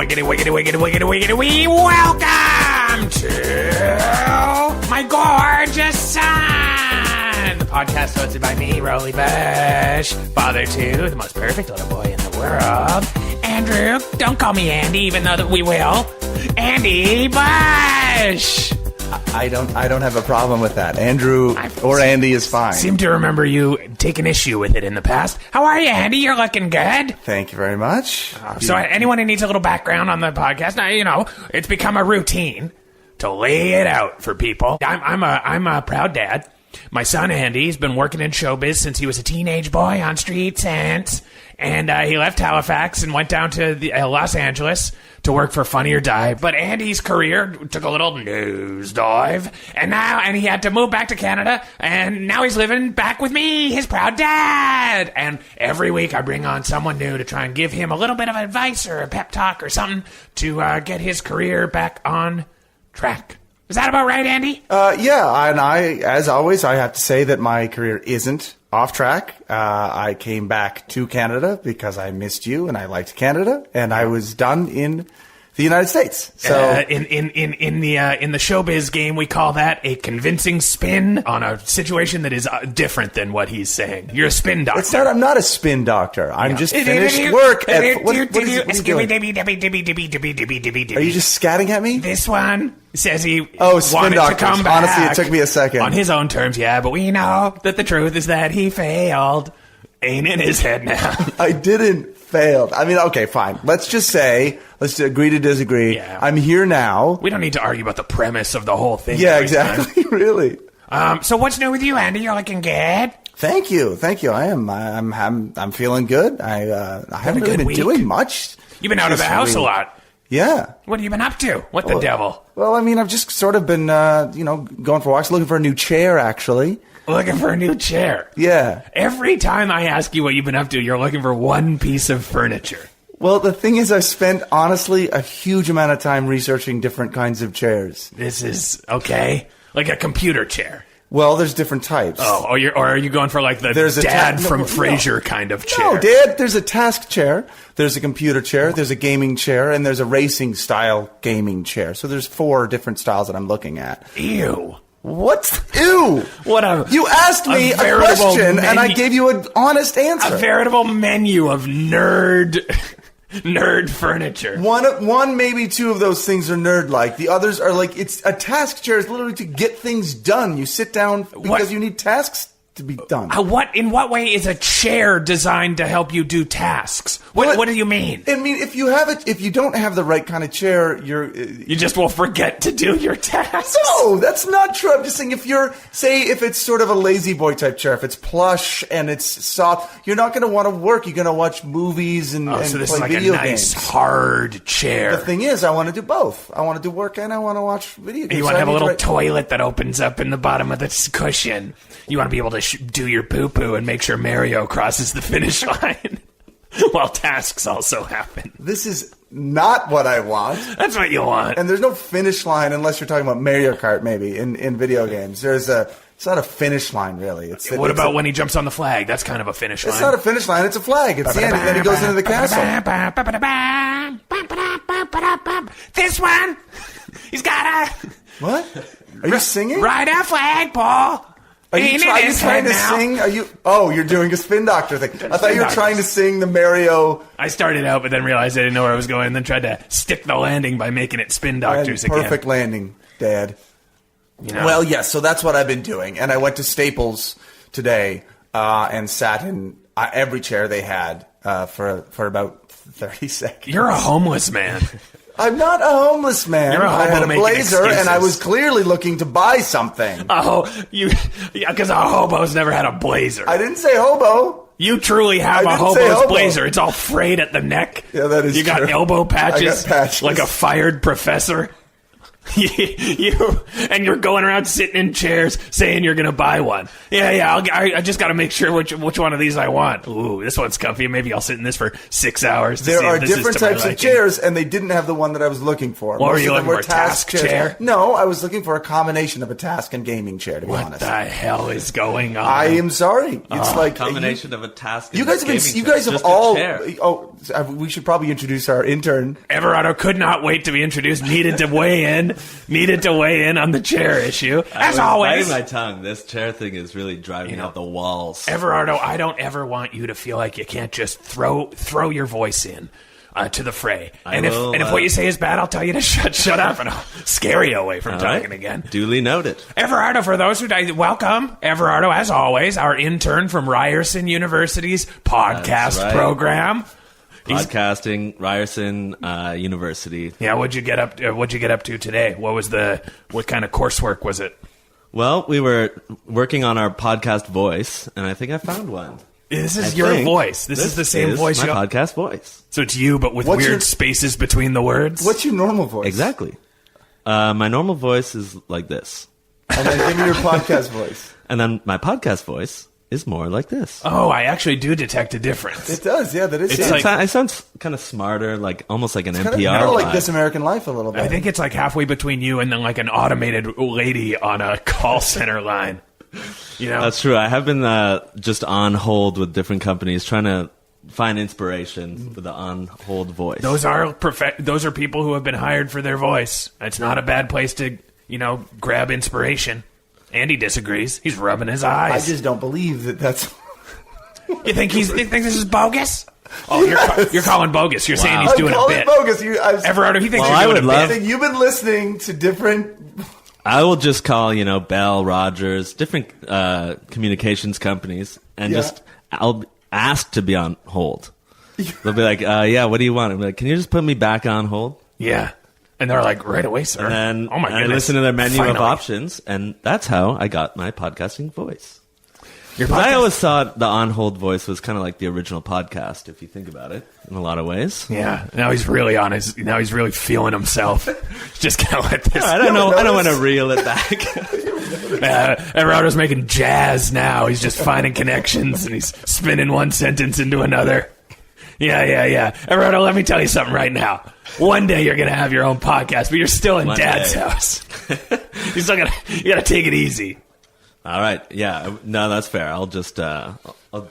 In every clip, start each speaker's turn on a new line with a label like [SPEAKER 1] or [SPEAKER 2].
[SPEAKER 1] wiggity, wiggity, wiggity, wiggity, wiggity, wee. Welcome to my gorgeous son, the podcast hosted by me, Rollie Bush, father to the most perfect little boy in the world, Andrew. Don't call me Andy, even though that we will. Andy Bush.
[SPEAKER 2] I don't have a problem with that. Andrew or Andy is fine.
[SPEAKER 1] Seem to remember you taking issue with it in the past. How are you, Andy? You're looking good.
[SPEAKER 2] Thank you very much.
[SPEAKER 1] So anyone who needs a little background on the podcast, now, you know, it's become a routine to lay it out for people. I'm a proud dad. My son, Andy, has been working in showbiz since he was a teenage boy on Street Sense. And he left Halifax and went down to Los Angeles to work for Funny or Die. But Andy's career took a little nosedive. And he had to move back to Canada. And now he's living back with me, his proud dad. And every week I bring on someone new to try and give him a little bit of advice or a pep talk or something to get his career back on track. Is that about right, Andy?
[SPEAKER 2] Yeah, and as always, I have to say that my career isn't off track. I came back to Canada because I missed you and I liked Canada, and I was done in the United States. So
[SPEAKER 1] in the showbiz game, we call that a convincing spin on a situation that is different than what he's saying. You're a spin doctor.
[SPEAKER 2] I'm not a spin doctor. I'm just finished work at... What are you doing? Are you just scatting at me?
[SPEAKER 1] This one says he
[SPEAKER 2] spin
[SPEAKER 1] wanted to come back.
[SPEAKER 2] Honestly, it took me a second.
[SPEAKER 1] On his own terms, yeah, but we know that the truth is that he failed. Ain't in his head now.
[SPEAKER 2] I didn't fail. I mean, okay, fine. Let's agree to disagree. Yeah. I'm here now.
[SPEAKER 1] We don't need to argue about the premise of the whole thing.
[SPEAKER 2] Yeah, exactly. Really.
[SPEAKER 1] So what's new with you, Andy? You're looking good.
[SPEAKER 2] Thank you. I am. I'm feeling good. I haven't really been doing much.
[SPEAKER 1] You've been out of the house a lot.
[SPEAKER 2] Yeah.
[SPEAKER 1] What have you been up to? What the devil?
[SPEAKER 2] Well, I mean, I've just sort of been, going for walks, looking for a new chair, actually.
[SPEAKER 1] Looking for a new chair?
[SPEAKER 2] Yeah.
[SPEAKER 1] Every time I ask you what you've been up to, you're looking for one piece of furniture.
[SPEAKER 2] Well, the thing is, I've spent, honestly, a huge amount of time researching different kinds of chairs.
[SPEAKER 1] This is, okay, like a computer chair.
[SPEAKER 2] Well, there's different types.
[SPEAKER 1] Oh, or are you going for like the dad from Frasier kind of chair?
[SPEAKER 2] No, Dad, there's a task chair, there's a computer chair, there's a gaming chair, and there's a racing-style gaming chair. So there's 4 different styles that I'm looking at.
[SPEAKER 1] Ew.
[SPEAKER 2] What? Ew. You asked me a question, and I gave you an honest answer.
[SPEAKER 1] A veritable menu of nerd furniture.
[SPEAKER 2] One, maybe 2 of those things are nerd-like. The others are like, it's a task chair is literally to get things done. You sit down because you need tasks to be done.
[SPEAKER 1] In what way is a chair designed to help you do tasks? What do you mean?
[SPEAKER 2] I mean, if you don't have the right kind of chair,
[SPEAKER 1] you just will forget to do your tasks.
[SPEAKER 2] No, that's not true. I'm just saying if it's sort of a lazy boy type chair, if it's plush and it's soft, you're not going to want to work. You're going to watch movies and
[SPEAKER 1] so this
[SPEAKER 2] play
[SPEAKER 1] is like
[SPEAKER 2] video
[SPEAKER 1] a nice
[SPEAKER 2] games.
[SPEAKER 1] Hard chair.
[SPEAKER 2] The thing is, I want to do both. I want to do work and I want to watch video games.
[SPEAKER 1] You want to have a little toilet that opens up in the bottom of the cushion. You want to be able to do your poo-poo and make sure Mario crosses the finish line while tasks also happen.
[SPEAKER 2] This is not what I want.
[SPEAKER 1] That's what you want.
[SPEAKER 2] And there's no finish line unless you're talking about Mario Kart, maybe, in video games. It's not a finish line, really.
[SPEAKER 1] What about when he jumps on the flag? That's kind of a finish line.
[SPEAKER 2] It's not a finish line. It's a flag. It's the end, and then he goes into the castle.
[SPEAKER 1] This one, he's got a...
[SPEAKER 2] What? Are you singing?
[SPEAKER 1] Ride a flagpole.
[SPEAKER 2] Are you trying to sing? You're doing a spin doctor thing. I thought you were trying to sing the Mario.
[SPEAKER 1] I started out, but then realized I didn't know where I was going, and then tried to stick the landing by making it spin doctors again.
[SPEAKER 2] Perfect landing, Dad. Well, yes, so that's what I've been doing. And I went to Staples today and sat in every chair they had for about 30 seconds.
[SPEAKER 1] You're a homeless man.
[SPEAKER 2] I'm not a homeless man. I had a blazer, and I was clearly looking to buy something.
[SPEAKER 1] Because a hobo's never had a blazer.
[SPEAKER 2] I didn't say hobo.
[SPEAKER 1] You truly have a hobo's blazer. It's all frayed at the neck.
[SPEAKER 2] Yeah, that is true.
[SPEAKER 1] You got elbow patches,
[SPEAKER 2] I got patches
[SPEAKER 1] like a fired professor. You're going around sitting in chairs saying you're going to buy one. I just got to make sure which one of these I want. Ooh, this one's comfy. Maybe I'll sit in this for 6 hours.
[SPEAKER 2] There are different types of chairs, and they didn't have the one that I was looking for.
[SPEAKER 1] What were you looking for? A task chair?
[SPEAKER 2] No, I was looking for a combination of a task and gaming chair, to be honest.
[SPEAKER 1] What the hell is going on?
[SPEAKER 2] I am sorry. It's like
[SPEAKER 3] combination of a task.
[SPEAKER 2] You guys have all. Oh, we should probably introduce our intern.
[SPEAKER 1] Everardo could not wait to be introduced. Needed to weigh in on the chair issue. As always,
[SPEAKER 3] biting my tongue. This chair thing is really driving out the walls.
[SPEAKER 1] Everardo, I don't ever want you to feel like you can't just throw your voice in to the fray. If what you say is bad, I'll tell you to shut up, and I'll scare you away from talking again.
[SPEAKER 3] Duly noted.
[SPEAKER 1] Everardo, for those who welcome Everardo, as always, our intern from Ryerson University's podcast program.
[SPEAKER 3] Podcasting, Ryerson University.
[SPEAKER 1] Yeah, what'd you get up to today? What kind of coursework was it?
[SPEAKER 3] Well, we were working on our podcast voice, and I think I found one.
[SPEAKER 1] This is your voice. This is the same voice.
[SPEAKER 3] My podcast voice.
[SPEAKER 1] So it's you, but with weird spaces between the words.
[SPEAKER 2] What's your normal voice?
[SPEAKER 3] Exactly. My normal voice is like this.
[SPEAKER 2] And then give me your podcast voice.
[SPEAKER 3] And then my podcast voice is more like this.
[SPEAKER 1] Oh, I actually do detect a difference.
[SPEAKER 2] It does, yeah. That is.
[SPEAKER 3] It's like, I sound kind of smarter, like almost like an NPR.
[SPEAKER 2] Kind of like This American Life a little bit.
[SPEAKER 1] I think it's like halfway between you and then like an automated lady on a call center line. You know,
[SPEAKER 3] that's true. I have been just on hold with different companies trying to find inspiration for the on hold voice.
[SPEAKER 1] Those are people who have been hired for their voice. It's not a bad place to grab inspiration. Andy disagrees. He's rubbing his eyes.
[SPEAKER 2] I just don't believe that's.
[SPEAKER 1] You think this is bogus? Oh, you're calling bogus. You're saying he's doing a bit.
[SPEAKER 2] Bogus.
[SPEAKER 1] Everardo, he thinks you're doing a bit.
[SPEAKER 2] You've been listening to different.
[SPEAKER 3] I will just call, Bell, Rogers, different communications companies, and I'll ask to be on hold. They'll be like, what do you want? I'm like, can you just put me back on hold?
[SPEAKER 1] Yeah. And they're like, right away, sir.
[SPEAKER 3] And then
[SPEAKER 1] oh my goodness.
[SPEAKER 3] I listen to their menu of options, and that's how I got my podcasting voice. I always thought the on-hold voice was kind of like the original podcast, if you think about it, in a lot of ways.
[SPEAKER 1] Yeah. Now he's really now he's really feeling himself. Just gonna let this.
[SPEAKER 3] I don't know. I don't want to reel it back.
[SPEAKER 1] Everardo's making jazz now. He's just finding connections, and he's spinning one sentence into another. Yeah. Everardo, let me tell you something right now. One day you're going to have your own podcast, but you're still in Dad's house. You got to take it easy.
[SPEAKER 3] All right. Yeah. No, that's fair. I'll just I'll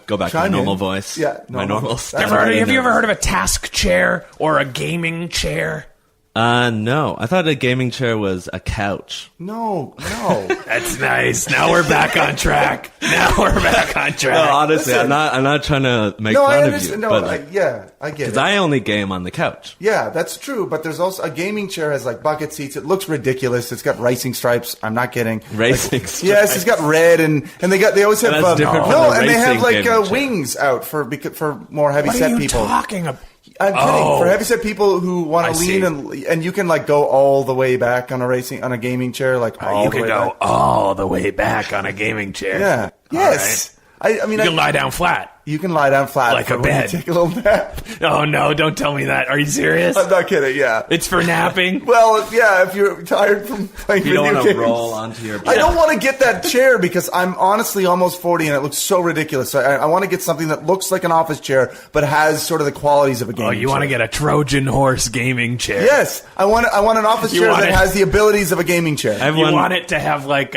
[SPEAKER 3] go back to my normal voice.
[SPEAKER 2] Yeah.
[SPEAKER 3] My normal stuff.
[SPEAKER 1] Have you ever heard of a task chair or a gaming chair?
[SPEAKER 3] No. I thought a gaming chair was a couch.
[SPEAKER 2] No.
[SPEAKER 1] That's nice. Now we're back on track. No,
[SPEAKER 3] honestly, I'm not trying to make fun of you.
[SPEAKER 2] No,
[SPEAKER 3] but
[SPEAKER 2] I get it.
[SPEAKER 3] Because I only game on the couch.
[SPEAKER 2] Yeah, that's true. But there's also a gaming chair has like bucket seats. It looks ridiculous. It's got racing stripes. I'm not kidding.
[SPEAKER 3] Racing stripes.
[SPEAKER 2] Yes, it's got red and they always have
[SPEAKER 3] and
[SPEAKER 2] they have like wings out for more heavy set people.
[SPEAKER 1] What are you talking about?
[SPEAKER 2] I'm kidding. For heavyset people who want to lean and you can like go all the way back on a gaming chair, like all the way back.
[SPEAKER 1] All the way back on a gaming chair.
[SPEAKER 2] Yeah. Yes.
[SPEAKER 1] Right. You can lie down flat.
[SPEAKER 2] You can lie down flat
[SPEAKER 1] like a bed.
[SPEAKER 2] Take a little nap.
[SPEAKER 1] Oh no! Don't tell me that. Are you serious?
[SPEAKER 2] I'm not kidding. Yeah,
[SPEAKER 1] it's for napping.
[SPEAKER 2] Well, yeah. If you're tired from playing video games,
[SPEAKER 3] you don't want to roll onto your bed.
[SPEAKER 2] I don't want to get that chair because I'm honestly almost 40 and it looks so ridiculous. So I want to get something that looks like an office chair but has sort of the qualities of a gaming chair.
[SPEAKER 1] Oh, you want to get a Trojan horse gaming chair?
[SPEAKER 2] Yes, I want an office chair that has the abilities of a gaming chair.
[SPEAKER 1] You want it to have like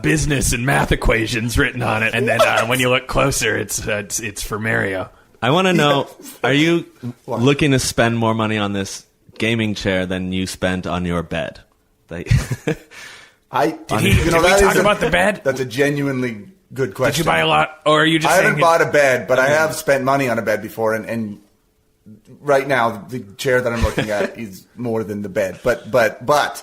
[SPEAKER 1] business and math equations written on it, and then when you look closer, it's for Mario.
[SPEAKER 3] I want to know, are you looking to spend more money on this gaming chair than you spent on your bed?
[SPEAKER 1] Did we talk about the bed?
[SPEAKER 2] That's a genuinely good question.
[SPEAKER 1] Did you buy a lot, or are you just
[SPEAKER 2] I haven't bought a bed, but I have spent money on a bed before, and right now the chair that I'm looking at is more than the bed. But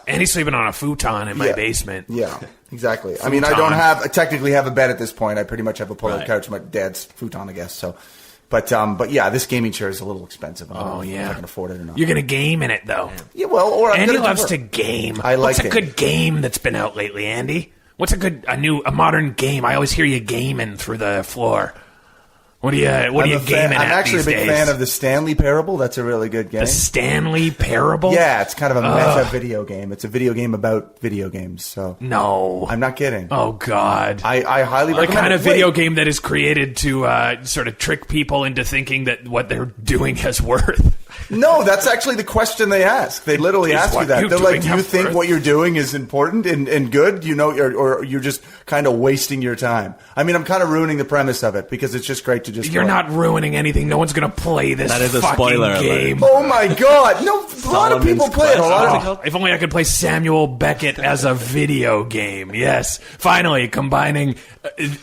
[SPEAKER 1] and he's sleeping on a futon in my basement.
[SPEAKER 2] Yeah. Exactly. I mean, I technically have a bed at this point. I pretty much have a pull-out couch, my dad's futon, I guess. So, but yeah, this gaming chair is a little expensive. I don't know if I can afford it or not.
[SPEAKER 1] You're gonna game in it though.
[SPEAKER 2] Yeah, well, or
[SPEAKER 1] Andy loves to game. What's a good game that's been out lately, Andy? What's a modern game? I always hear you gaming through the floor. What are you gaming at
[SPEAKER 2] I'm actually
[SPEAKER 1] these
[SPEAKER 2] a big
[SPEAKER 1] days?
[SPEAKER 2] fan of the Stanley Parable. That's a really good game.
[SPEAKER 1] The Stanley Parable?
[SPEAKER 2] Yeah, it's kind of a meta video game. It's a video game about video games. So
[SPEAKER 1] No.
[SPEAKER 2] I'm not kidding.
[SPEAKER 1] Oh, God.
[SPEAKER 2] I highly
[SPEAKER 1] The
[SPEAKER 2] recommend
[SPEAKER 1] kind
[SPEAKER 2] it.
[SPEAKER 1] of video game that is created to sort of trick people into thinking that what they're doing has worth.
[SPEAKER 2] No, that's actually the question they ask. They literally
[SPEAKER 1] Is
[SPEAKER 2] ask you
[SPEAKER 1] what
[SPEAKER 2] that.
[SPEAKER 1] you
[SPEAKER 2] They're like,
[SPEAKER 1] doing
[SPEAKER 2] do you
[SPEAKER 1] have
[SPEAKER 2] think
[SPEAKER 1] worth?
[SPEAKER 2] what you're doing is important and good? You know, or you're just kind of wasting your time. I mean, I'm kind of ruining the premise of it because it's just great to just
[SPEAKER 1] You're
[SPEAKER 2] play.
[SPEAKER 1] not ruining anything. No one's going to play this
[SPEAKER 3] That is a
[SPEAKER 1] fucking
[SPEAKER 3] spoiler alert.
[SPEAKER 1] game.
[SPEAKER 2] Oh my God! No, a lot of people
[SPEAKER 3] Solomon's
[SPEAKER 2] play it. A lot of
[SPEAKER 1] Oh, if only I could play Samuel Beckett as a video game. Yes. Finally, combining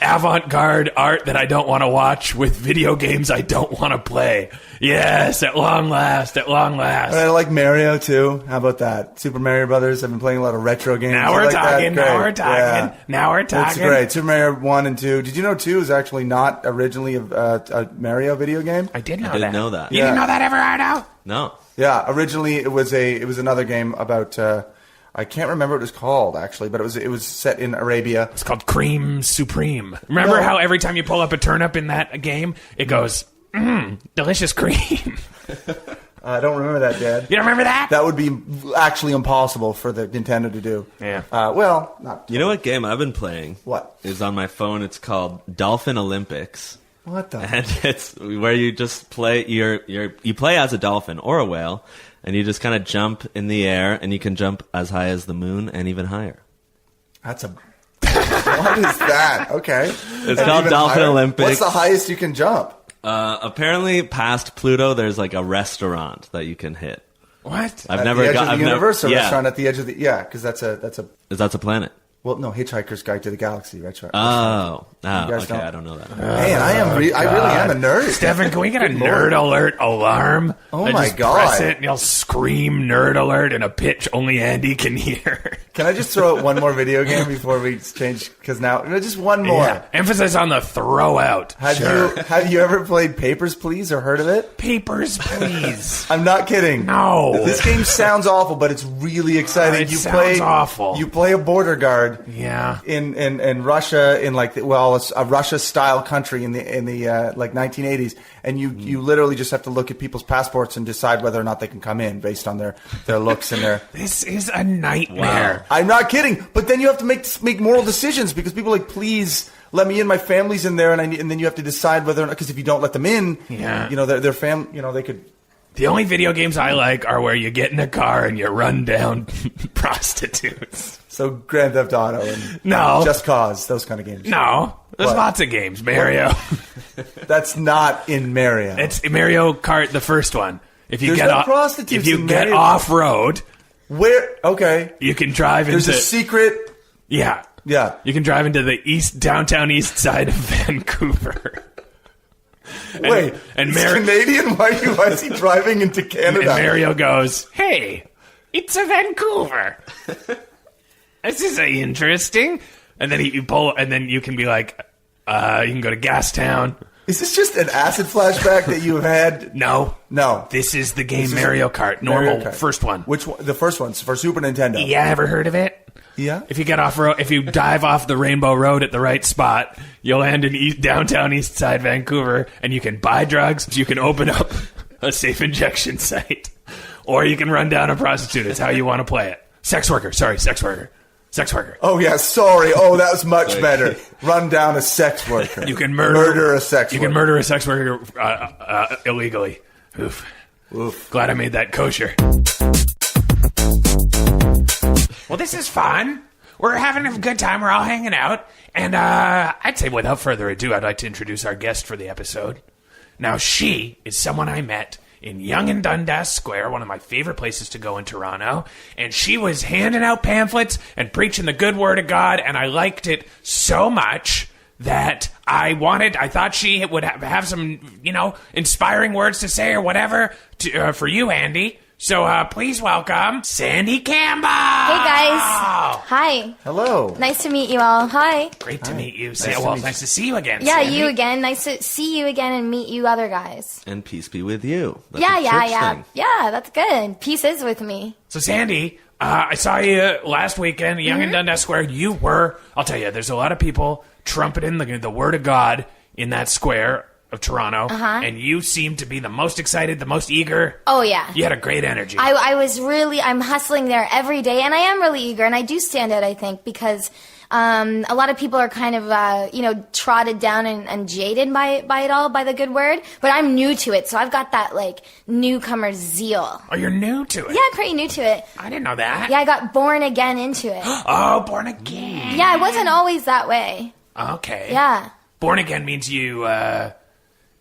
[SPEAKER 1] avant-garde art that I don't want to watch with video games I don't want to play. Yes, at long last, at long last.
[SPEAKER 2] I like Mario too. How about that? Super Mario Brothers. I've been playing a lot of retro games.
[SPEAKER 1] Now
[SPEAKER 2] I
[SPEAKER 1] we're
[SPEAKER 2] like that.
[SPEAKER 1] talking, now
[SPEAKER 2] Great.
[SPEAKER 1] we're talking,
[SPEAKER 2] Yeah.
[SPEAKER 1] now we're
[SPEAKER 2] It's
[SPEAKER 1] talking.
[SPEAKER 2] great. Super Mario 1 and 2. Did you know 2 is actually not originally a Mario video game?
[SPEAKER 1] I did know
[SPEAKER 3] didn't
[SPEAKER 1] that.
[SPEAKER 3] know that.
[SPEAKER 1] You
[SPEAKER 2] Yeah.
[SPEAKER 1] didn't know that, Everardo?
[SPEAKER 3] No.
[SPEAKER 2] Yeah, originally it was another game about I can't remember what it was called actually, but it was set in Arabia.
[SPEAKER 1] It's called Cream Supreme. Remember
[SPEAKER 2] No.
[SPEAKER 1] how every time you pull up a turnip in that game, it goes, delicious cream.
[SPEAKER 2] I don't remember that, Dad.
[SPEAKER 1] You don't remember that?
[SPEAKER 2] That would be actually impossible for the Nintendo to do.
[SPEAKER 1] Yeah.
[SPEAKER 2] Well, not
[SPEAKER 3] You know what game I've been playing?
[SPEAKER 2] What?
[SPEAKER 3] Is on my phone. It's called Dolphin Olympics.
[SPEAKER 2] What the?
[SPEAKER 3] And it's where you just play you play as a dolphin or a whale, and you just kind of jump in the air, and you can jump as high as the moon and even higher.
[SPEAKER 2] That's a. What is that? Okay.
[SPEAKER 3] It's called Dolphin Olympics.
[SPEAKER 2] What's the highest you can jump?
[SPEAKER 3] Apparently, past Pluto, there's like a restaurant that you can hit.
[SPEAKER 1] What?
[SPEAKER 3] I've
[SPEAKER 2] At
[SPEAKER 3] never
[SPEAKER 2] the edge
[SPEAKER 3] got.
[SPEAKER 2] of the
[SPEAKER 3] I've
[SPEAKER 2] universe,
[SPEAKER 3] never,
[SPEAKER 2] or restaurant at the edge of the because that's a
[SPEAKER 3] That's a planet.
[SPEAKER 2] well, no, Hitchhiker's Guide to the Galaxy, right?
[SPEAKER 3] Oh,
[SPEAKER 2] guys
[SPEAKER 3] okay.
[SPEAKER 2] don't-
[SPEAKER 3] I don't know that.
[SPEAKER 2] Man, I really am a nerd.
[SPEAKER 1] Stefan, can we get a
[SPEAKER 2] Good
[SPEAKER 1] nerd
[SPEAKER 2] Lord.
[SPEAKER 1] alert alarm?
[SPEAKER 2] Oh
[SPEAKER 1] I
[SPEAKER 2] my
[SPEAKER 1] just
[SPEAKER 2] God.
[SPEAKER 1] Press it and you'll scream nerd alert in a pitch only Andy can hear.
[SPEAKER 2] Can I just throw out one more video game before we change? Because now, just one more.
[SPEAKER 1] Yeah. Emphasis on the throw out.
[SPEAKER 2] Have you ever played Papers, Please, or heard of it?
[SPEAKER 1] Papers, please.
[SPEAKER 2] I'm not kidding.
[SPEAKER 1] No.
[SPEAKER 2] This game sounds awful, but it's really exciting.
[SPEAKER 1] It sounds awful.
[SPEAKER 2] You play a border guard.
[SPEAKER 1] Yeah.
[SPEAKER 2] In Russia, in like it's a Russia style country in the like 1980s, and you literally just have to look at people's passports and decide whether or not they can come in based on their looks and their.
[SPEAKER 1] This is a nightmare.
[SPEAKER 2] I'm not kidding, but then you have to make moral decisions because people are like, please let me in. My family's in there, and then you have to decide whether or not, because if you don't let them in,
[SPEAKER 1] Yeah.
[SPEAKER 2] you know their family, you know they could.
[SPEAKER 1] The only video games I like are where you get in a car and you run down prostitutes.
[SPEAKER 2] So Grand Theft Auto and
[SPEAKER 1] No.
[SPEAKER 2] Just Cause, those kind of games.
[SPEAKER 1] No, there's
[SPEAKER 2] What?
[SPEAKER 1] lots of games. Mario.
[SPEAKER 2] That's not in Mario.
[SPEAKER 1] It's Mario Kart, the first one. If you
[SPEAKER 2] There's
[SPEAKER 1] get
[SPEAKER 2] no
[SPEAKER 1] off,
[SPEAKER 2] prostitutes
[SPEAKER 1] if you
[SPEAKER 2] in
[SPEAKER 1] get
[SPEAKER 2] Mario.
[SPEAKER 1] off road,
[SPEAKER 2] Where? Okay.
[SPEAKER 1] you can drive
[SPEAKER 2] There's
[SPEAKER 1] into
[SPEAKER 2] a secret.
[SPEAKER 1] yeah.
[SPEAKER 2] Yeah.
[SPEAKER 1] You can drive into the downtown east side of Vancouver.
[SPEAKER 2] Wait.
[SPEAKER 1] and
[SPEAKER 2] he's
[SPEAKER 1] Mar-
[SPEAKER 2] Canadian? Why is he driving into
[SPEAKER 1] And
[SPEAKER 2] Canada?
[SPEAKER 1] Mario goes, "Hey, it's a Vancouver. This is interesting." And then you pull, and then you can be like, you can go to Gastown.
[SPEAKER 2] Is this just an acid flashback that you have had?
[SPEAKER 1] No,
[SPEAKER 2] No.
[SPEAKER 1] this is the game
[SPEAKER 2] This is
[SPEAKER 1] Mario Kart, normal
[SPEAKER 2] Mario Kart.
[SPEAKER 1] first one.
[SPEAKER 2] Which one? The first one's for Super Nintendo.
[SPEAKER 1] Yeah, ever heard of it?
[SPEAKER 2] Yeah.
[SPEAKER 1] If you get off road, if you dive off the Rainbow Road at the right spot, you'll land in downtown East Side Vancouver, and you can buy drugs. You can open up a safe injection site, or you can run down a prostitute. It's how you want to play it. Sex worker. Sorry, sex worker. Sex worker.
[SPEAKER 2] Oh yeah. Sorry. Oh, that was much better. Run down a sex worker.
[SPEAKER 1] You can murder
[SPEAKER 2] a sex.
[SPEAKER 1] You
[SPEAKER 2] worker.
[SPEAKER 1] can murder a sex worker illegally. Oof.
[SPEAKER 2] Oof.
[SPEAKER 1] Glad I made that kosher. Well, this is fun. We're having a good time. We're all hanging out. And I'd say without further ado, I'd like to introduce our guest for the episode. Now, she is someone I met in Yonge and Dundas Square, one of my favorite places to go in Toronto. And she was handing out pamphlets and preaching the good word of God, and I liked it so much that I thought she would have some, inspiring words to say or whatever for you, Andy. So please welcome Sandy Campbell.
[SPEAKER 4] Hey guys. Hi.
[SPEAKER 2] Hello.
[SPEAKER 4] Nice to meet you all. Hi.
[SPEAKER 1] Great to meet you.
[SPEAKER 2] to meet
[SPEAKER 1] Nice to see you again.
[SPEAKER 4] Yeah,
[SPEAKER 1] Sandy.
[SPEAKER 4] you again. Nice to see you again and meet you other guys.
[SPEAKER 3] And peace be with you. That's
[SPEAKER 4] Yeah,
[SPEAKER 3] a
[SPEAKER 4] yeah,
[SPEAKER 3] church
[SPEAKER 4] yeah.
[SPEAKER 3] thing.
[SPEAKER 4] Yeah, that's good. Peace is with me.
[SPEAKER 1] So Sandy, I saw you last weekend, Yonge and Dundas Square. I'll tell you, there's a lot of people trumpeting the word of God in that square. of Toronto, and you seemed to be the most excited, the most eager.
[SPEAKER 4] Oh, yeah.
[SPEAKER 1] You had a great energy.
[SPEAKER 4] I'm hustling there every day, and I am really eager, and I do stand out, I think, because a lot of people are kind of, trotted down and jaded by it all, by the good word, but I'm new to it, so I've got that, newcomer zeal.
[SPEAKER 1] Oh, you're new to it?
[SPEAKER 4] Yeah, I'm pretty new to it.
[SPEAKER 1] I didn't know that.
[SPEAKER 4] Yeah, I got born again into it.
[SPEAKER 1] Oh, born again.
[SPEAKER 4] Yeah, I wasn't always that way.
[SPEAKER 1] Okay.
[SPEAKER 4] Yeah.
[SPEAKER 1] Born again means you,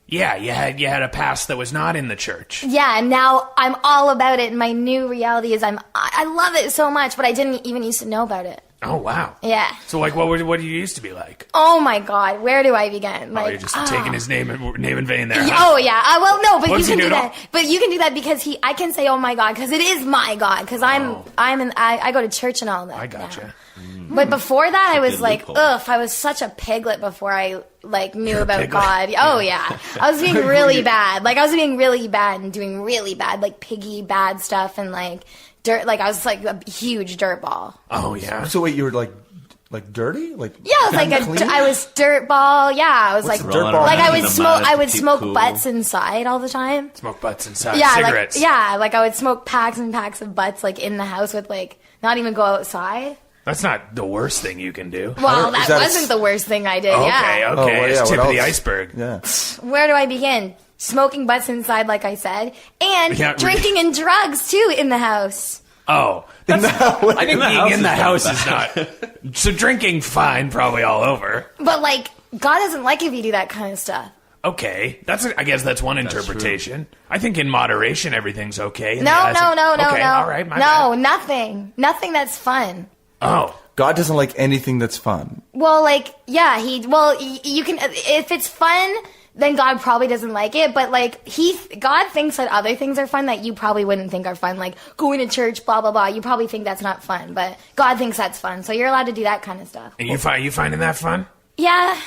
[SPEAKER 1] you had a past that was not in the church.
[SPEAKER 4] Yeah, and now I'm all about it, and my new reality is I love it so much, but I didn't even used to know about it.
[SPEAKER 1] Oh, wow.
[SPEAKER 4] Yeah.
[SPEAKER 1] So, what did you used to be like?
[SPEAKER 4] Oh, my God. Where do I begin?
[SPEAKER 1] You're just taking his name in vain there.
[SPEAKER 4] Oh, yeah. Well, no, but
[SPEAKER 1] What's
[SPEAKER 4] you can
[SPEAKER 1] he
[SPEAKER 4] do
[SPEAKER 1] doing?
[SPEAKER 4] that. But you can do that because I can say, oh, my God, because it is my God, because I go to church and all that.
[SPEAKER 1] I gotcha.
[SPEAKER 4] Now. But before that, I was
[SPEAKER 3] good
[SPEAKER 4] like,
[SPEAKER 3] loophole.
[SPEAKER 4] ugh, I was such a piglet before I, knew
[SPEAKER 1] You're a
[SPEAKER 4] about
[SPEAKER 1] piglet.
[SPEAKER 4] God. Oh, yeah. I was being really bad. I was being really bad and doing really bad, piggy bad stuff and, dirt. I was, a huge dirt ball.
[SPEAKER 1] Oh, yeah.
[SPEAKER 2] So wait, you were like dirty?
[SPEAKER 4] Yeah, I was I was dirt ball. Yeah, I was
[SPEAKER 2] What's
[SPEAKER 4] like,
[SPEAKER 2] a dirt ball?
[SPEAKER 4] I would
[SPEAKER 3] in the
[SPEAKER 4] smoke.
[SPEAKER 3] mud
[SPEAKER 4] I
[SPEAKER 3] to
[SPEAKER 4] would
[SPEAKER 3] keep
[SPEAKER 4] smoke
[SPEAKER 3] cool.
[SPEAKER 4] butts inside all the time.
[SPEAKER 1] Smoke butts inside.
[SPEAKER 4] Yeah,
[SPEAKER 1] Cigarettes.
[SPEAKER 4] I would smoke packs and packs of butts in the house with not even go outside.
[SPEAKER 1] That's not the worst thing you can do.
[SPEAKER 4] Well,
[SPEAKER 2] Is
[SPEAKER 4] that
[SPEAKER 2] that
[SPEAKER 4] wasn't the worst thing I did.
[SPEAKER 1] Okay,
[SPEAKER 4] Yeah.
[SPEAKER 1] okay.
[SPEAKER 2] Oh, well,
[SPEAKER 1] It's
[SPEAKER 2] yeah,
[SPEAKER 1] tip
[SPEAKER 2] what
[SPEAKER 1] of the
[SPEAKER 2] else?
[SPEAKER 1] iceberg.
[SPEAKER 2] Yeah.
[SPEAKER 4] Where do I begin? Smoking butts inside, like I said, and
[SPEAKER 1] Yeah,
[SPEAKER 4] drinking and drugs too in the house.
[SPEAKER 1] Oh. I think being in the house
[SPEAKER 3] is
[SPEAKER 1] is not. So drinking, fine, probably all over.
[SPEAKER 4] But God doesn't like if you do that kind of stuff.
[SPEAKER 1] Okay, I guess that's one interpretation. I think in moderation everything's okay.
[SPEAKER 4] No.
[SPEAKER 1] Okay, all right, my bad.
[SPEAKER 4] Nothing that's fun.
[SPEAKER 1] Oh,
[SPEAKER 2] God doesn't like anything that's fun.
[SPEAKER 4] Well, you can, if it's fun, then God probably doesn't like it, but God thinks that other things are fun that you probably wouldn't think are fun, like going to church, blah, blah, blah. You probably think that's not fun, but God thinks that's fun, so you're allowed to do that kind of stuff.
[SPEAKER 1] and you finding that fun?
[SPEAKER 4] Yeah.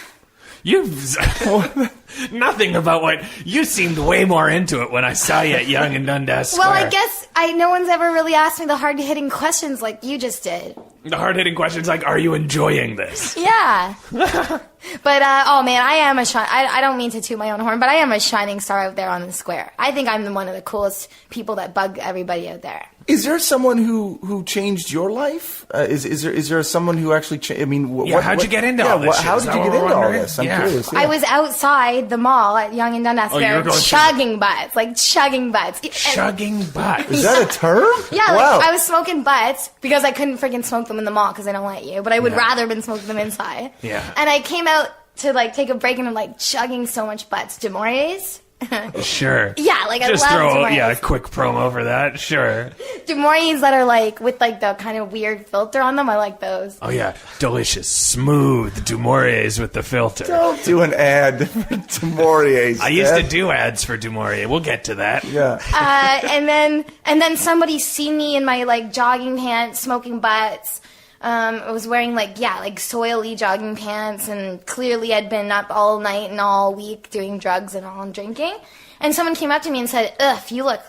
[SPEAKER 1] Nothing about what you seemed way more into it when I saw you at Young and Dundas Square.
[SPEAKER 4] Well, I guess no one's ever really asked me the hard-hitting questions like you just did.
[SPEAKER 1] The hard-hitting questions like, are you enjoying this?
[SPEAKER 4] Yeah. But, oh man, I am I don't mean to toot my own horn, but I am a shining star out there on the square. I think I'm one of the coolest people that bug everybody out there.
[SPEAKER 2] Is there someone who changed your life? Is there someone who actually changed? I mean,
[SPEAKER 1] how'd you get into all this shit?
[SPEAKER 2] How
[SPEAKER 1] Is
[SPEAKER 2] did
[SPEAKER 1] that
[SPEAKER 2] you
[SPEAKER 1] what
[SPEAKER 2] get
[SPEAKER 1] we're
[SPEAKER 2] into all
[SPEAKER 1] wondering?
[SPEAKER 2] this? I'm
[SPEAKER 1] Yeah.
[SPEAKER 2] curious. Yeah.
[SPEAKER 4] I was outside the mall at Young and Dundas
[SPEAKER 1] you were
[SPEAKER 4] Square
[SPEAKER 1] going
[SPEAKER 4] chugging butts, chugging butts.
[SPEAKER 1] Chugging butts.
[SPEAKER 2] Is that a term?
[SPEAKER 4] Yeah,
[SPEAKER 2] Wow.
[SPEAKER 4] I was smoking butts because I couldn't freaking smoke them in the mall because they don't let you. But I would rather been smoking them inside.
[SPEAKER 1] Yeah.
[SPEAKER 4] And I came out to take a break and I'm chugging so much butts. Demores?
[SPEAKER 1] Sure.
[SPEAKER 4] Yeah, I
[SPEAKER 1] Just
[SPEAKER 4] love
[SPEAKER 1] throw
[SPEAKER 4] Demores.
[SPEAKER 1] a quick promo for that. Sure.
[SPEAKER 4] Demores that are with the kind of weird filter on them. I like those.
[SPEAKER 1] Oh yeah, delicious, smooth Dumores with the filter.
[SPEAKER 2] Don't do an ad for Demoriers.
[SPEAKER 1] I used to do ads for Dumouriez. We'll get to that.
[SPEAKER 2] Yeah.
[SPEAKER 4] And then somebody seen me in my jogging pants smoking butts. I was wearing soily jogging pants, and clearly I'd been up all night and all week doing drugs and all and drinking. And someone came up to me and said, "Ugh, you look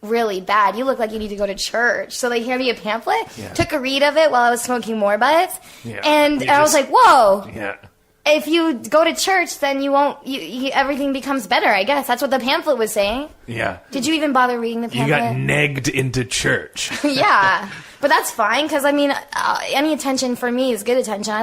[SPEAKER 4] really bad. You look like you need to go to church." So they handed me a pamphlet, took a read of it while I was smoking more butts, and I was like, "Whoa."
[SPEAKER 1] Yeah.
[SPEAKER 4] If you go to church, then you won't. Everything becomes better. I guess that's what the pamphlet was saying.
[SPEAKER 1] Yeah.
[SPEAKER 4] Did you even bother reading the
[SPEAKER 1] You
[SPEAKER 4] pamphlet?
[SPEAKER 1] got negged into church.
[SPEAKER 4] Yeah, but that's fine because any attention for me is good attention.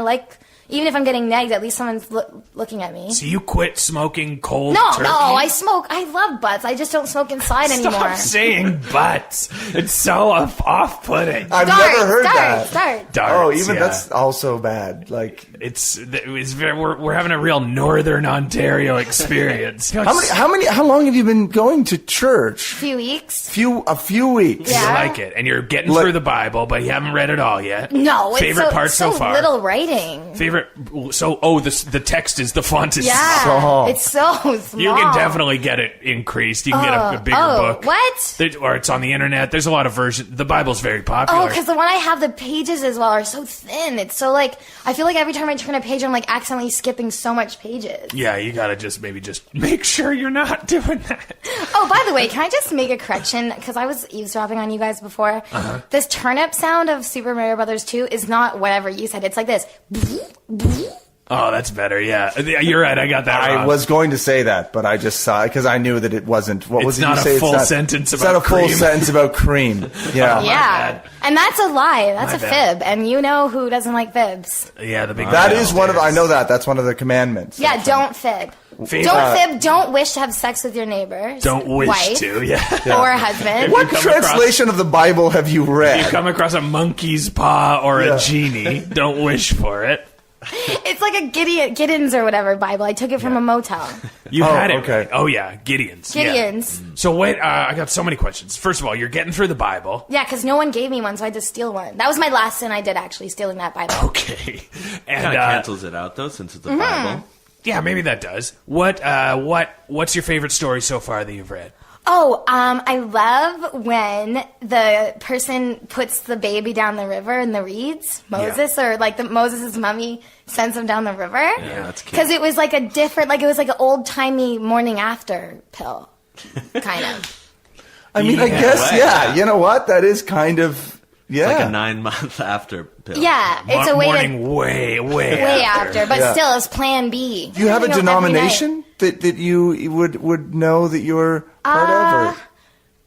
[SPEAKER 4] Even if I'm getting negged, at least someone's looking at me.
[SPEAKER 1] So you quit smoking cold
[SPEAKER 4] No,
[SPEAKER 1] turkey?
[SPEAKER 4] I smoke. I love butts. I just don't smoke inside anymore.
[SPEAKER 1] Stop saying butts. It's so off-putting.
[SPEAKER 2] I've never heard that.
[SPEAKER 4] Start.
[SPEAKER 1] Darts,
[SPEAKER 2] Oh, even
[SPEAKER 1] yeah.
[SPEAKER 2] that's also bad.
[SPEAKER 1] We're having a real Northern Ontario experience.
[SPEAKER 2] How long have you been going to church?
[SPEAKER 4] Few weeks.
[SPEAKER 2] A few weeks.
[SPEAKER 4] Yeah.
[SPEAKER 1] You like it, and you're getting through the Bible, but you haven't read it all yet.
[SPEAKER 4] No,
[SPEAKER 1] favorite
[SPEAKER 4] it's
[SPEAKER 1] part so far.
[SPEAKER 4] little writing.
[SPEAKER 1] The text is the font is
[SPEAKER 4] Yeah,
[SPEAKER 2] small.
[SPEAKER 4] it's so small.
[SPEAKER 1] You can definitely get it increased. You can get a bigger book.
[SPEAKER 4] What?
[SPEAKER 1] Or it's on the internet. There's a lot of versions. The Bible's very popular.
[SPEAKER 4] Oh, because the one I have, the pages as well are so thin. It's so I feel like every time I turn a page, I'm accidentally skipping so much pages.
[SPEAKER 1] Yeah, you gotta just make sure you're not doing that.
[SPEAKER 4] Oh, by the way, can I just make a correction? Because I was eavesdropping on you guys before. This turnip sound of Super Mario Brothers 2 is not whatever you said. It's like this.
[SPEAKER 1] Oh, that's better. Yeah, you're right. I got that wrong.
[SPEAKER 2] I was going to say that, but I just saw it because I knew that it wasn't. What was
[SPEAKER 1] It's
[SPEAKER 2] it
[SPEAKER 1] not
[SPEAKER 2] you
[SPEAKER 1] a
[SPEAKER 2] say?
[SPEAKER 1] full
[SPEAKER 2] It's not-
[SPEAKER 1] sentence
[SPEAKER 2] It's
[SPEAKER 1] about
[SPEAKER 2] not a full
[SPEAKER 1] cream.
[SPEAKER 2] sentence about cream. Yeah.
[SPEAKER 4] Yeah, and that's a lie. That's
[SPEAKER 1] My
[SPEAKER 4] a
[SPEAKER 1] bad.
[SPEAKER 4] fib, and you know who doesn't like fibs.
[SPEAKER 1] Yeah, the big.
[SPEAKER 2] That
[SPEAKER 1] deal.
[SPEAKER 2] is one of. I know that. That's one of the commandments.
[SPEAKER 4] Yeah, don't fib.
[SPEAKER 1] Fib-
[SPEAKER 4] Don't fib. Don't wish to have sex with your neighbor's
[SPEAKER 1] Don't wish
[SPEAKER 4] wife
[SPEAKER 1] to. Yeah.
[SPEAKER 4] or husband.
[SPEAKER 2] What
[SPEAKER 1] come across-
[SPEAKER 2] translation of the Bible have you
[SPEAKER 1] If
[SPEAKER 2] read?
[SPEAKER 1] you come across a monkey's paw or
[SPEAKER 2] Yeah.
[SPEAKER 1] a genie, don't wish for it.
[SPEAKER 4] It's like a Gideon's or whatever Bible. I took it from a motel.
[SPEAKER 1] You
[SPEAKER 2] Oh,
[SPEAKER 1] had it.
[SPEAKER 2] okay.
[SPEAKER 1] Right. Oh yeah, Gideon's. Yeah.
[SPEAKER 4] Gideon's.
[SPEAKER 1] So wait, I got so many questions. First of all, you're getting through the Bible.
[SPEAKER 4] Yeah, because no one gave me one, so I had to steal one. That was my last sin I did, actually, stealing that Bible.
[SPEAKER 1] Okay. And
[SPEAKER 3] Kind of cancels it out, though, since it's a Bible.
[SPEAKER 1] yeah, maybe that does. What's your favorite story so far that you've read?
[SPEAKER 4] Oh, I love when the person puts the baby down the river in the reeds, Moses, or like Moses' mummy sends him down the river.
[SPEAKER 3] Yeah, that's cute.
[SPEAKER 4] Because it was like it was like an old-timey morning after pill, kind of.
[SPEAKER 2] I mean, I
[SPEAKER 1] Yeah.
[SPEAKER 2] guess,
[SPEAKER 3] Way.
[SPEAKER 2] yeah. You know what? That is kind of. Yeah.
[SPEAKER 3] Like a 9-month after pill.
[SPEAKER 4] Yeah, it's a way
[SPEAKER 1] Morning way
[SPEAKER 4] way after, but
[SPEAKER 2] Yeah.
[SPEAKER 4] still, it's Plan B.
[SPEAKER 2] Do you have a
[SPEAKER 4] Every night.
[SPEAKER 2] denomination that you would know that you're part of? Or?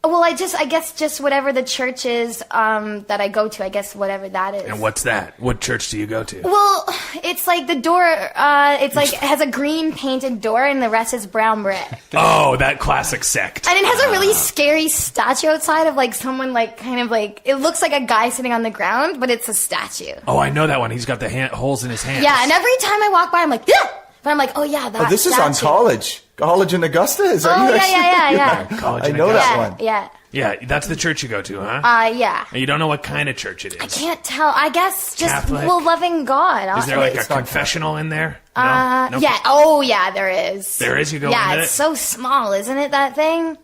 [SPEAKER 4] Well, I guess just whatever the church is that I go to. I guess whatever that is.
[SPEAKER 1] And what's that? What church do you go to?
[SPEAKER 4] Well, it's like the door. It's like it has a green painted door, and the rest is brown brick.
[SPEAKER 1] Oh, that classic sect.
[SPEAKER 4] And it has a really scary statue outside of like someone like kind of like it looks like a guy sitting on the ground, but it's a statue.
[SPEAKER 1] Oh, I know that one. He's got the holes in his hands.
[SPEAKER 4] Yeah, and every time I walk by, I'm like, yeah. But I'm like, oh yeah, that.
[SPEAKER 2] Oh, this is on
[SPEAKER 4] statue.
[SPEAKER 2] College in Augusta. Is that
[SPEAKER 4] Oh,
[SPEAKER 2] you
[SPEAKER 4] yeah,
[SPEAKER 2] actually?
[SPEAKER 4] yeah.
[SPEAKER 1] College
[SPEAKER 2] I
[SPEAKER 1] in
[SPEAKER 2] know
[SPEAKER 1] Augusta.
[SPEAKER 2] that
[SPEAKER 4] Yeah,
[SPEAKER 2] one.
[SPEAKER 4] yeah.
[SPEAKER 1] Yeah, that's the church you go to, huh?
[SPEAKER 4] Yeah.
[SPEAKER 1] And you don't know what kind of church it is.
[SPEAKER 4] Can't tell. I guess just
[SPEAKER 1] Catholic?
[SPEAKER 4] loving God.
[SPEAKER 1] Is there like a
[SPEAKER 2] It's not
[SPEAKER 1] confessional in there? No? No?
[SPEAKER 4] Yeah. Oh, yeah. There is.
[SPEAKER 1] There is? You go
[SPEAKER 4] Yeah,
[SPEAKER 1] in
[SPEAKER 4] it's
[SPEAKER 1] it?
[SPEAKER 4] so small, isn't it? That thing.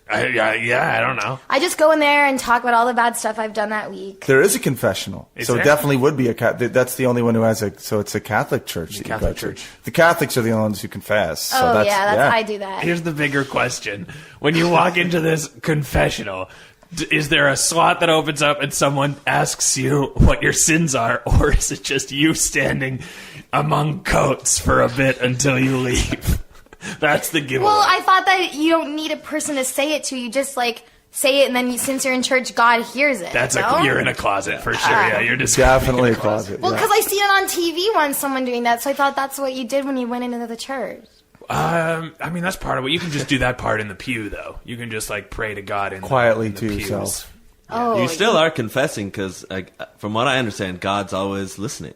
[SPEAKER 1] Yeah, I don't know.
[SPEAKER 4] I just go in there and talk about all the bad stuff I've done that week.
[SPEAKER 2] There is a confessional,
[SPEAKER 1] Is
[SPEAKER 2] so
[SPEAKER 1] there?
[SPEAKER 2] it definitely would be a that's the only one who has a. So it's a Catholic church. that you
[SPEAKER 1] Catholic
[SPEAKER 2] go to.
[SPEAKER 1] church.
[SPEAKER 2] The Catholics are the only ones who confess. So
[SPEAKER 4] Oh
[SPEAKER 2] that's,
[SPEAKER 4] yeah, I do that.
[SPEAKER 1] Here's the bigger question. When you walk into this confessional, is there a slot that opens up and someone asks you what your sins are, or is it just you standing among coats for a bit until you leave? That's the giveaway.
[SPEAKER 4] Well, I thought that you don't need a person to say it to. You just like say it, and then since you're in church, God hears it.
[SPEAKER 1] That's
[SPEAKER 4] no?
[SPEAKER 1] you're in a closet for sure. Yeah, you're just
[SPEAKER 2] Definitely a closet.
[SPEAKER 4] Well,
[SPEAKER 2] yeah.
[SPEAKER 4] because I seen it on TV once, someone doing that, so I thought that's what you did when you went into the church.
[SPEAKER 1] I mean, that's part of it. You can just do that part in the pew, though. You can just like pray to God in
[SPEAKER 2] Quietly
[SPEAKER 1] in the
[SPEAKER 2] to
[SPEAKER 1] pews.
[SPEAKER 2] yourself.
[SPEAKER 4] Oh,
[SPEAKER 3] You still are confessing because, from what I understand, God's always listening.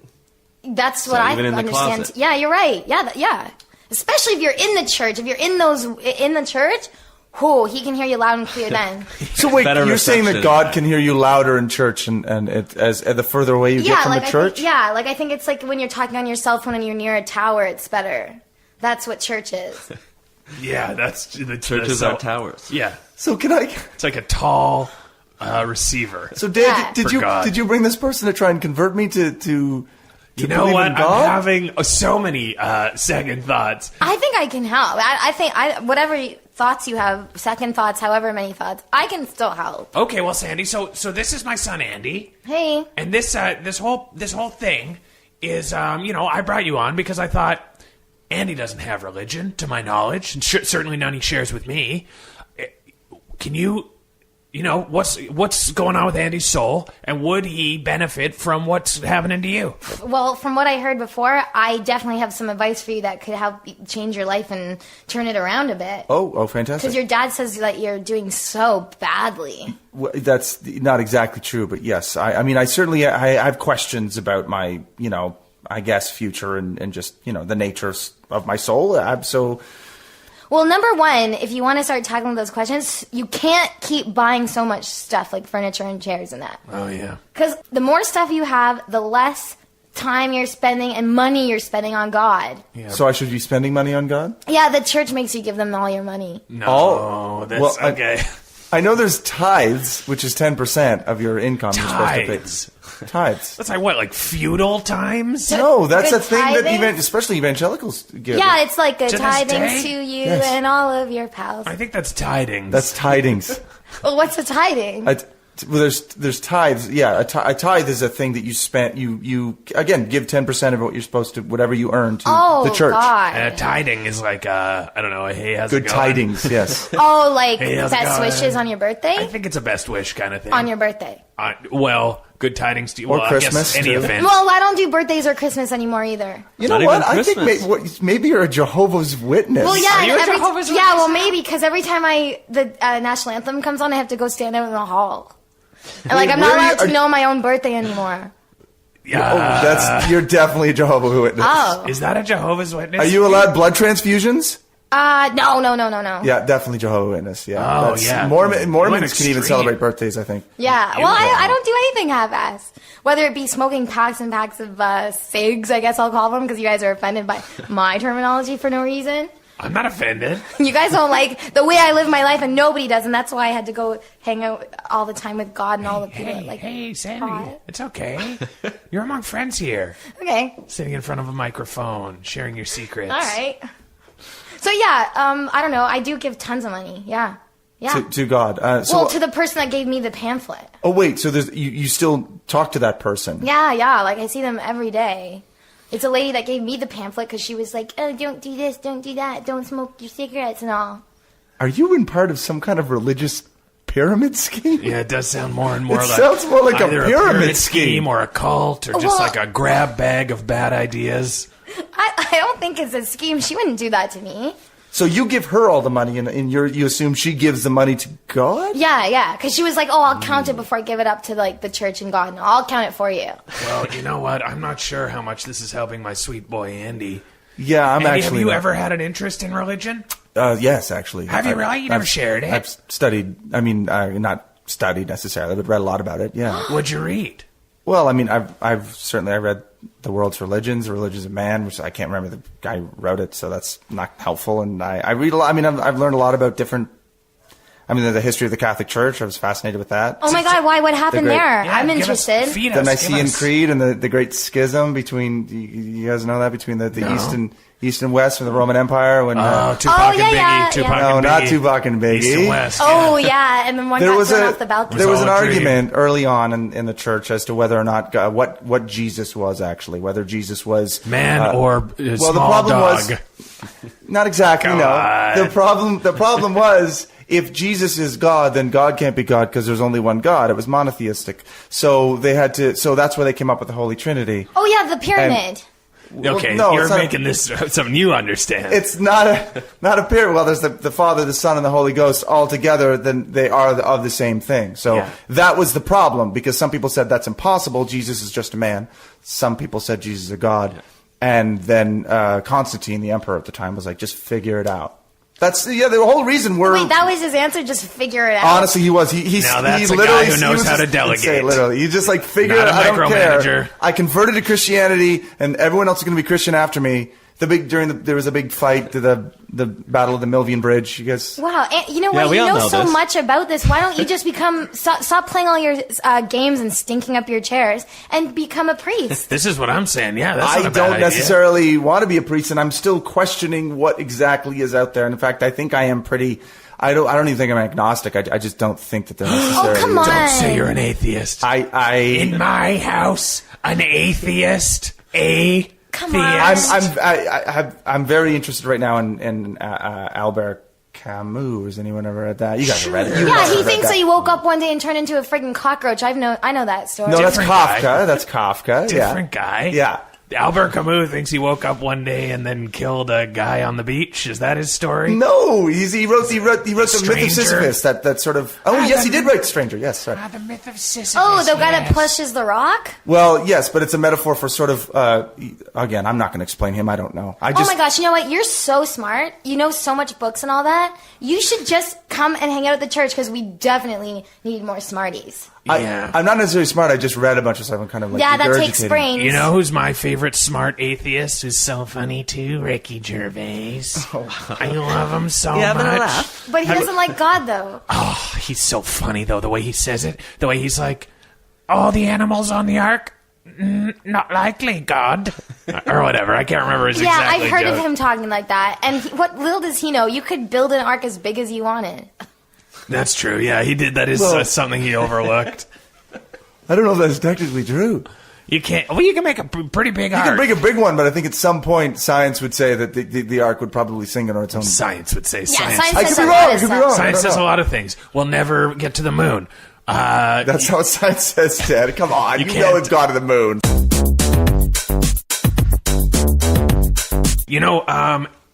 [SPEAKER 4] That's
[SPEAKER 3] So
[SPEAKER 4] what I
[SPEAKER 3] even in the
[SPEAKER 4] understand.
[SPEAKER 3] closet.
[SPEAKER 4] Yeah, you're right. Yeah, yeah. Especially if you're in the church. If you're in the church, he can hear you loud and clear then.
[SPEAKER 2] So wait,
[SPEAKER 3] Better
[SPEAKER 2] you're saying that
[SPEAKER 3] reception.
[SPEAKER 2] God can hear you louder in church, and as the further away you get
[SPEAKER 4] Yeah,
[SPEAKER 2] from
[SPEAKER 4] like
[SPEAKER 2] the church.
[SPEAKER 4] I think it's like when you're talking on your cell phone and you're near a tower, it's better. That's what church is.
[SPEAKER 1] Yeah, that's the
[SPEAKER 3] Churches are towers.
[SPEAKER 1] Yeah,
[SPEAKER 2] So can I?
[SPEAKER 1] it's like a tall receiver.
[SPEAKER 2] So Dave,
[SPEAKER 4] Yeah.
[SPEAKER 2] did
[SPEAKER 1] For God.
[SPEAKER 2] you bring this person to try and convert me to
[SPEAKER 1] You know
[SPEAKER 2] believe
[SPEAKER 1] what?
[SPEAKER 2] in God?
[SPEAKER 1] I'm having so many second thoughts.
[SPEAKER 4] I think I can help. I think whatever thoughts you have, second thoughts, however many thoughts, I can still help.
[SPEAKER 1] Okay, well, Sandy, so this is my son Andy,
[SPEAKER 4] Hey,
[SPEAKER 1] and this whole thing is I brought you on because I thought Andy doesn't have religion, to my knowledge, and certainly none he shares with me. Can you? What's going on with Andy's soul, and would he benefit from what's happening to you?
[SPEAKER 4] well, from what I heard before, I definitely have some advice for you that could help change your life and turn it around a bit.
[SPEAKER 2] Oh, fantastic.
[SPEAKER 4] Because your dad says that you're doing so badly.
[SPEAKER 2] Well, that's not exactly true, but yes, I mean, I certainly I have questions about my, I guess future and just the nature of my soul.
[SPEAKER 4] Well, number one, if you want to start tackling those questions, you can't keep buying so much stuff like furniture and chairs and that.
[SPEAKER 1] Oh yeah.
[SPEAKER 4] Because the more stuff you have, the less time you're spending and money you're spending on God.
[SPEAKER 2] So I should be spending money on God?
[SPEAKER 4] Yeah, the church makes you give them all your money.
[SPEAKER 1] No,
[SPEAKER 2] Oh,
[SPEAKER 1] that's
[SPEAKER 2] well,
[SPEAKER 1] okay.
[SPEAKER 2] I know there's tithes, which is 10% of your income. You're supposed to
[SPEAKER 1] Tithes.
[SPEAKER 2] pay. Tithes.
[SPEAKER 1] That's like what, like feudal times?
[SPEAKER 2] No, that's
[SPEAKER 4] Good
[SPEAKER 2] a thing that
[SPEAKER 4] tithing?
[SPEAKER 2] especially evangelicals give.
[SPEAKER 4] Yeah, it's like a
[SPEAKER 1] To this
[SPEAKER 4] tithing
[SPEAKER 1] day?
[SPEAKER 4] to you
[SPEAKER 2] Yes.
[SPEAKER 4] and all of your pals.
[SPEAKER 1] I think that's tidings.
[SPEAKER 2] That's tidings.
[SPEAKER 4] Well, what's a tithing?
[SPEAKER 2] Well, there's tithes. Yeah, a tithe is a thing that you spent. You again give 10% of what you're supposed to, whatever you earn to the church.
[SPEAKER 4] God.
[SPEAKER 1] And a tiding is like I don't know. Hey, how's
[SPEAKER 2] Good
[SPEAKER 1] it going?
[SPEAKER 2] tidings. Yes.
[SPEAKER 4] Oh, like
[SPEAKER 1] Hey, how's it
[SPEAKER 4] best
[SPEAKER 1] going?
[SPEAKER 4] wishes on your birthday?
[SPEAKER 1] I think it's a best wish kind of thing.
[SPEAKER 4] On your birthday.
[SPEAKER 1] Well, good tidings to you.
[SPEAKER 2] Or
[SPEAKER 1] Well,
[SPEAKER 2] Christmas,
[SPEAKER 1] I guess any
[SPEAKER 2] too.
[SPEAKER 1] event.
[SPEAKER 4] Well, I don't do birthdays or Christmas anymore either.
[SPEAKER 2] You know
[SPEAKER 3] Not
[SPEAKER 2] what?
[SPEAKER 3] even
[SPEAKER 2] I think
[SPEAKER 3] Christmas.
[SPEAKER 2] maybe you're a Jehovah's Witness.
[SPEAKER 4] Well, yeah,
[SPEAKER 1] Are you a
[SPEAKER 4] and
[SPEAKER 1] Jehovah's
[SPEAKER 4] yeah.
[SPEAKER 1] Witness
[SPEAKER 4] Well,
[SPEAKER 1] now?
[SPEAKER 4] maybe because every time the national anthem comes on, I have to go stand out in the hall, and like I'm
[SPEAKER 2] where
[SPEAKER 4] not
[SPEAKER 2] are you-
[SPEAKER 4] allowed to know my own birthday anymore.
[SPEAKER 2] You're definitely a Jehovah's Witness.
[SPEAKER 4] Oh,
[SPEAKER 1] Is that a Jehovah's Witness?
[SPEAKER 2] Are you allowed blood transfusions?
[SPEAKER 4] no.
[SPEAKER 2] Yeah, definitely Jehovah's Witness. Yeah.
[SPEAKER 1] Oh, yeah.
[SPEAKER 2] Mormons
[SPEAKER 1] You
[SPEAKER 2] can
[SPEAKER 1] went
[SPEAKER 2] even
[SPEAKER 1] extreme.
[SPEAKER 2] celebrate birthdays, I think.
[SPEAKER 4] Yeah,
[SPEAKER 1] You
[SPEAKER 4] well,
[SPEAKER 1] know.
[SPEAKER 4] I don't do anything half-ass. Whether it be smoking packs and packs of cigs, I guess I'll call them, because you guys are offended by my terminology for no reason.
[SPEAKER 1] I'm not offended.
[SPEAKER 4] You guys don't like the way I live my life, and nobody does, and that's why I had to go hang out all the time with God and all the people that like
[SPEAKER 1] Hey, Sandy.
[SPEAKER 4] pot.
[SPEAKER 1] It's okay. You're among friends here.
[SPEAKER 4] Okay,
[SPEAKER 1] Sitting in front of a microphone, sharing your secrets.
[SPEAKER 4] all right. So yeah, I don't know. I do give tons of money. Yeah.
[SPEAKER 2] To God.
[SPEAKER 4] Well, to the person that gave me the pamphlet.
[SPEAKER 2] Oh, wait. So you still talk to that person?
[SPEAKER 4] Yeah. Like I see them every day. It's a lady that gave me the pamphlet because she was like, "Oh, don't do this, don't do that, don't smoke your cigarettes and all."
[SPEAKER 2] Are you in part of some kind of religious pyramid scheme?
[SPEAKER 1] Yeah, it does sound more and more
[SPEAKER 2] It
[SPEAKER 1] like
[SPEAKER 2] sounds more like a
[SPEAKER 1] either
[SPEAKER 2] pyramid scheme.
[SPEAKER 1] or a cult or just
[SPEAKER 4] Well-
[SPEAKER 1] like a grab bag of bad ideas.
[SPEAKER 4] I don't think it's a scheme. She wouldn't do that to me.
[SPEAKER 2] So you give her all the money, and you assume she gives the money to God?
[SPEAKER 4] Yeah. Because she was like, "Oh, I'll count it before I give it up to like the church and God. No, I'll count it for you."
[SPEAKER 1] Well, you know what? I'm not sure how much this is helping my sweet boy Andy.
[SPEAKER 2] Yeah, I'm
[SPEAKER 1] Andy,
[SPEAKER 2] actually.
[SPEAKER 1] have you
[SPEAKER 2] not.
[SPEAKER 1] ever had an interest in religion?
[SPEAKER 2] Yes, actually.
[SPEAKER 1] Have you really? You never shared it?
[SPEAKER 2] I've studied. I mean, not studied necessarily, but read a lot about it. Yeah.
[SPEAKER 1] What'd you read?
[SPEAKER 2] Well, I mean, I've certainly read The World's Religions, The Religions of Man, which I can't remember the guy who wrote it, so that's not helpful. And I read a lot. I mean, I've learned a lot about different. I mean, the history of the Catholic Church. I was fascinated with that.
[SPEAKER 4] Oh my God! Why? What happened
[SPEAKER 2] great-
[SPEAKER 4] there?
[SPEAKER 1] Yeah,
[SPEAKER 4] I'm
[SPEAKER 1] give us-
[SPEAKER 4] interested.
[SPEAKER 1] feed
[SPEAKER 2] The
[SPEAKER 1] us, give
[SPEAKER 2] Nicene
[SPEAKER 1] us.
[SPEAKER 2] Creed and the Great Schism between. You guys know that between the East and West of the Roman Empire when.
[SPEAKER 1] Tupac
[SPEAKER 4] Oh,
[SPEAKER 1] and
[SPEAKER 4] yeah,
[SPEAKER 1] Biggie.
[SPEAKER 4] yeah,
[SPEAKER 1] Tupac
[SPEAKER 4] yeah.
[SPEAKER 2] no,
[SPEAKER 1] and
[SPEAKER 2] not
[SPEAKER 1] Biggie.
[SPEAKER 2] Tupac and Biggie.
[SPEAKER 1] East and West.
[SPEAKER 4] Oh yeah, and then one
[SPEAKER 2] There
[SPEAKER 4] got
[SPEAKER 2] was
[SPEAKER 4] thrown
[SPEAKER 2] a
[SPEAKER 4] off the balcony.
[SPEAKER 2] there was an
[SPEAKER 1] all a dream.
[SPEAKER 2] argument early on in the church as to whether or not what Jesus was actually, whether Jesus was
[SPEAKER 1] Man or
[SPEAKER 2] well,
[SPEAKER 1] small
[SPEAKER 2] the problem
[SPEAKER 1] dog.
[SPEAKER 2] was not exactly. No,
[SPEAKER 1] God.
[SPEAKER 2] the problem was if Jesus is God, then God can't be God because there's only one God. It was monotheistic, so they had to. So that's where they came up with the Holy Trinity.
[SPEAKER 4] Oh yeah, the pyramid.
[SPEAKER 1] Okay,
[SPEAKER 2] no,
[SPEAKER 1] you're
[SPEAKER 2] it's not-
[SPEAKER 1] making this something you understand.
[SPEAKER 2] It's not a pyramid. Well, there's the Father, the Son, and the Holy Ghost all together. Then they are of the same thing. So
[SPEAKER 1] Yeah.
[SPEAKER 2] that was the problem because some people said that's impossible. Jesus is just a man. Some people said Jesus is a God. And then Constantine, the emperor at the time, was like, just figure it out. That's the whole reason we're.
[SPEAKER 4] Wait, that was his answer. Just figure it out.
[SPEAKER 2] Honestly, he was. He
[SPEAKER 1] Now that's
[SPEAKER 2] he
[SPEAKER 1] a guy
[SPEAKER 2] literally
[SPEAKER 1] who
[SPEAKER 2] he
[SPEAKER 1] knows
[SPEAKER 2] was
[SPEAKER 1] how to
[SPEAKER 2] just-
[SPEAKER 1] delegate.
[SPEAKER 2] Say it literally, you just like figure
[SPEAKER 1] Not
[SPEAKER 2] it
[SPEAKER 1] a
[SPEAKER 2] out. I don't
[SPEAKER 1] micromanager.
[SPEAKER 2] care. I converted to Christianity, and everyone else is going to be Christian after me. There was a big fight to the Battle of the Milvian Bridge. You guys.
[SPEAKER 4] Wow, and you know
[SPEAKER 3] Yeah,
[SPEAKER 4] what?
[SPEAKER 3] we
[SPEAKER 4] You
[SPEAKER 3] all
[SPEAKER 4] know
[SPEAKER 3] know
[SPEAKER 4] so
[SPEAKER 3] this.
[SPEAKER 4] much about this. Why don't you just stop playing all your games and stinking up your chairs and become a priest?
[SPEAKER 1] This is what I'm saying. Yeah, that's not
[SPEAKER 2] I
[SPEAKER 1] a bad
[SPEAKER 2] don't
[SPEAKER 1] idea.
[SPEAKER 2] necessarily want to be a priest, and I'm still questioning what exactly is out there. And in fact, I think I am pretty. I don't even think I'm agnostic. I just don't think that they're necessarily.
[SPEAKER 4] come on.
[SPEAKER 1] Don't say you're an atheist. In
[SPEAKER 2] I
[SPEAKER 1] my house, an atheist.
[SPEAKER 4] Come on.
[SPEAKER 2] I'm very interested right now in Albert Camus. Has anyone ever read that? You guys have read it. You
[SPEAKER 4] Yeah,
[SPEAKER 2] guys
[SPEAKER 4] he
[SPEAKER 2] have read
[SPEAKER 4] thinks
[SPEAKER 2] that.
[SPEAKER 4] that you woke up one day and turned into a friggin' cockroach. I know that story.
[SPEAKER 2] No, that's
[SPEAKER 1] Different guy.
[SPEAKER 2] Kafka. That's Kafka.
[SPEAKER 1] Different
[SPEAKER 2] yeah.
[SPEAKER 1] guy.
[SPEAKER 2] Yeah.
[SPEAKER 1] Albert Camus thinks he woke up one day and then killed a guy on the beach. Is that his story?
[SPEAKER 2] No, he wrote the Myth of
[SPEAKER 1] Stranger?
[SPEAKER 2] Sisyphus. That sort of. Oh yes, he did write Stranger. Yes, sorry.
[SPEAKER 1] The myth of Sisyphus.
[SPEAKER 4] Oh, the guy that
[SPEAKER 1] yes.
[SPEAKER 4] pushes the rock?
[SPEAKER 2] Well, yes, but it's a metaphor for sort of. Again, I'm not going to explain him. I don't know. I
[SPEAKER 4] Oh
[SPEAKER 2] just.
[SPEAKER 4] my gosh, you know what? You're so smart. You know so much books and all that. You should just come and hang out at the church because we definitely need more smarties.
[SPEAKER 1] Yeah.
[SPEAKER 2] I'm not necessarily smart. I just read a bunch of stuff. I'm kind of like
[SPEAKER 4] Yeah, that takes
[SPEAKER 2] regurgitating.
[SPEAKER 4] brains.
[SPEAKER 1] You know who's my favorite smart atheist who's so funny too? Ricky Gervais. I love him so
[SPEAKER 3] You having a
[SPEAKER 1] much.
[SPEAKER 3] laugh?
[SPEAKER 4] But he doesn't like God, though.
[SPEAKER 1] Oh, he's so funny though, the way he says it. The way he's like, all the animals on the ark? Not likely, God. Or whatever. I can't remember his
[SPEAKER 4] Yeah,
[SPEAKER 1] exact
[SPEAKER 4] I've heard
[SPEAKER 1] joke.
[SPEAKER 4] of him talking like that. And what little does he know? You could build an ark as big as you wanted.
[SPEAKER 1] That's true. Yeah, he did. That is something he overlooked.
[SPEAKER 2] I don't know if that's technically true.
[SPEAKER 1] You can't. Well, you can make a pretty big ark.
[SPEAKER 2] You can make a big one, but I think at some point science would say that the ark would probably sing on its own.
[SPEAKER 1] Science would say
[SPEAKER 4] Yeah,
[SPEAKER 1] science.
[SPEAKER 2] I could be wrong. I could be wrong.
[SPEAKER 1] Science says a lot of things. We'll never get to the moon.
[SPEAKER 2] That's not what science says, Dad. Come on. You
[SPEAKER 1] can't.
[SPEAKER 2] know it's gone to the moon.
[SPEAKER 1] You know,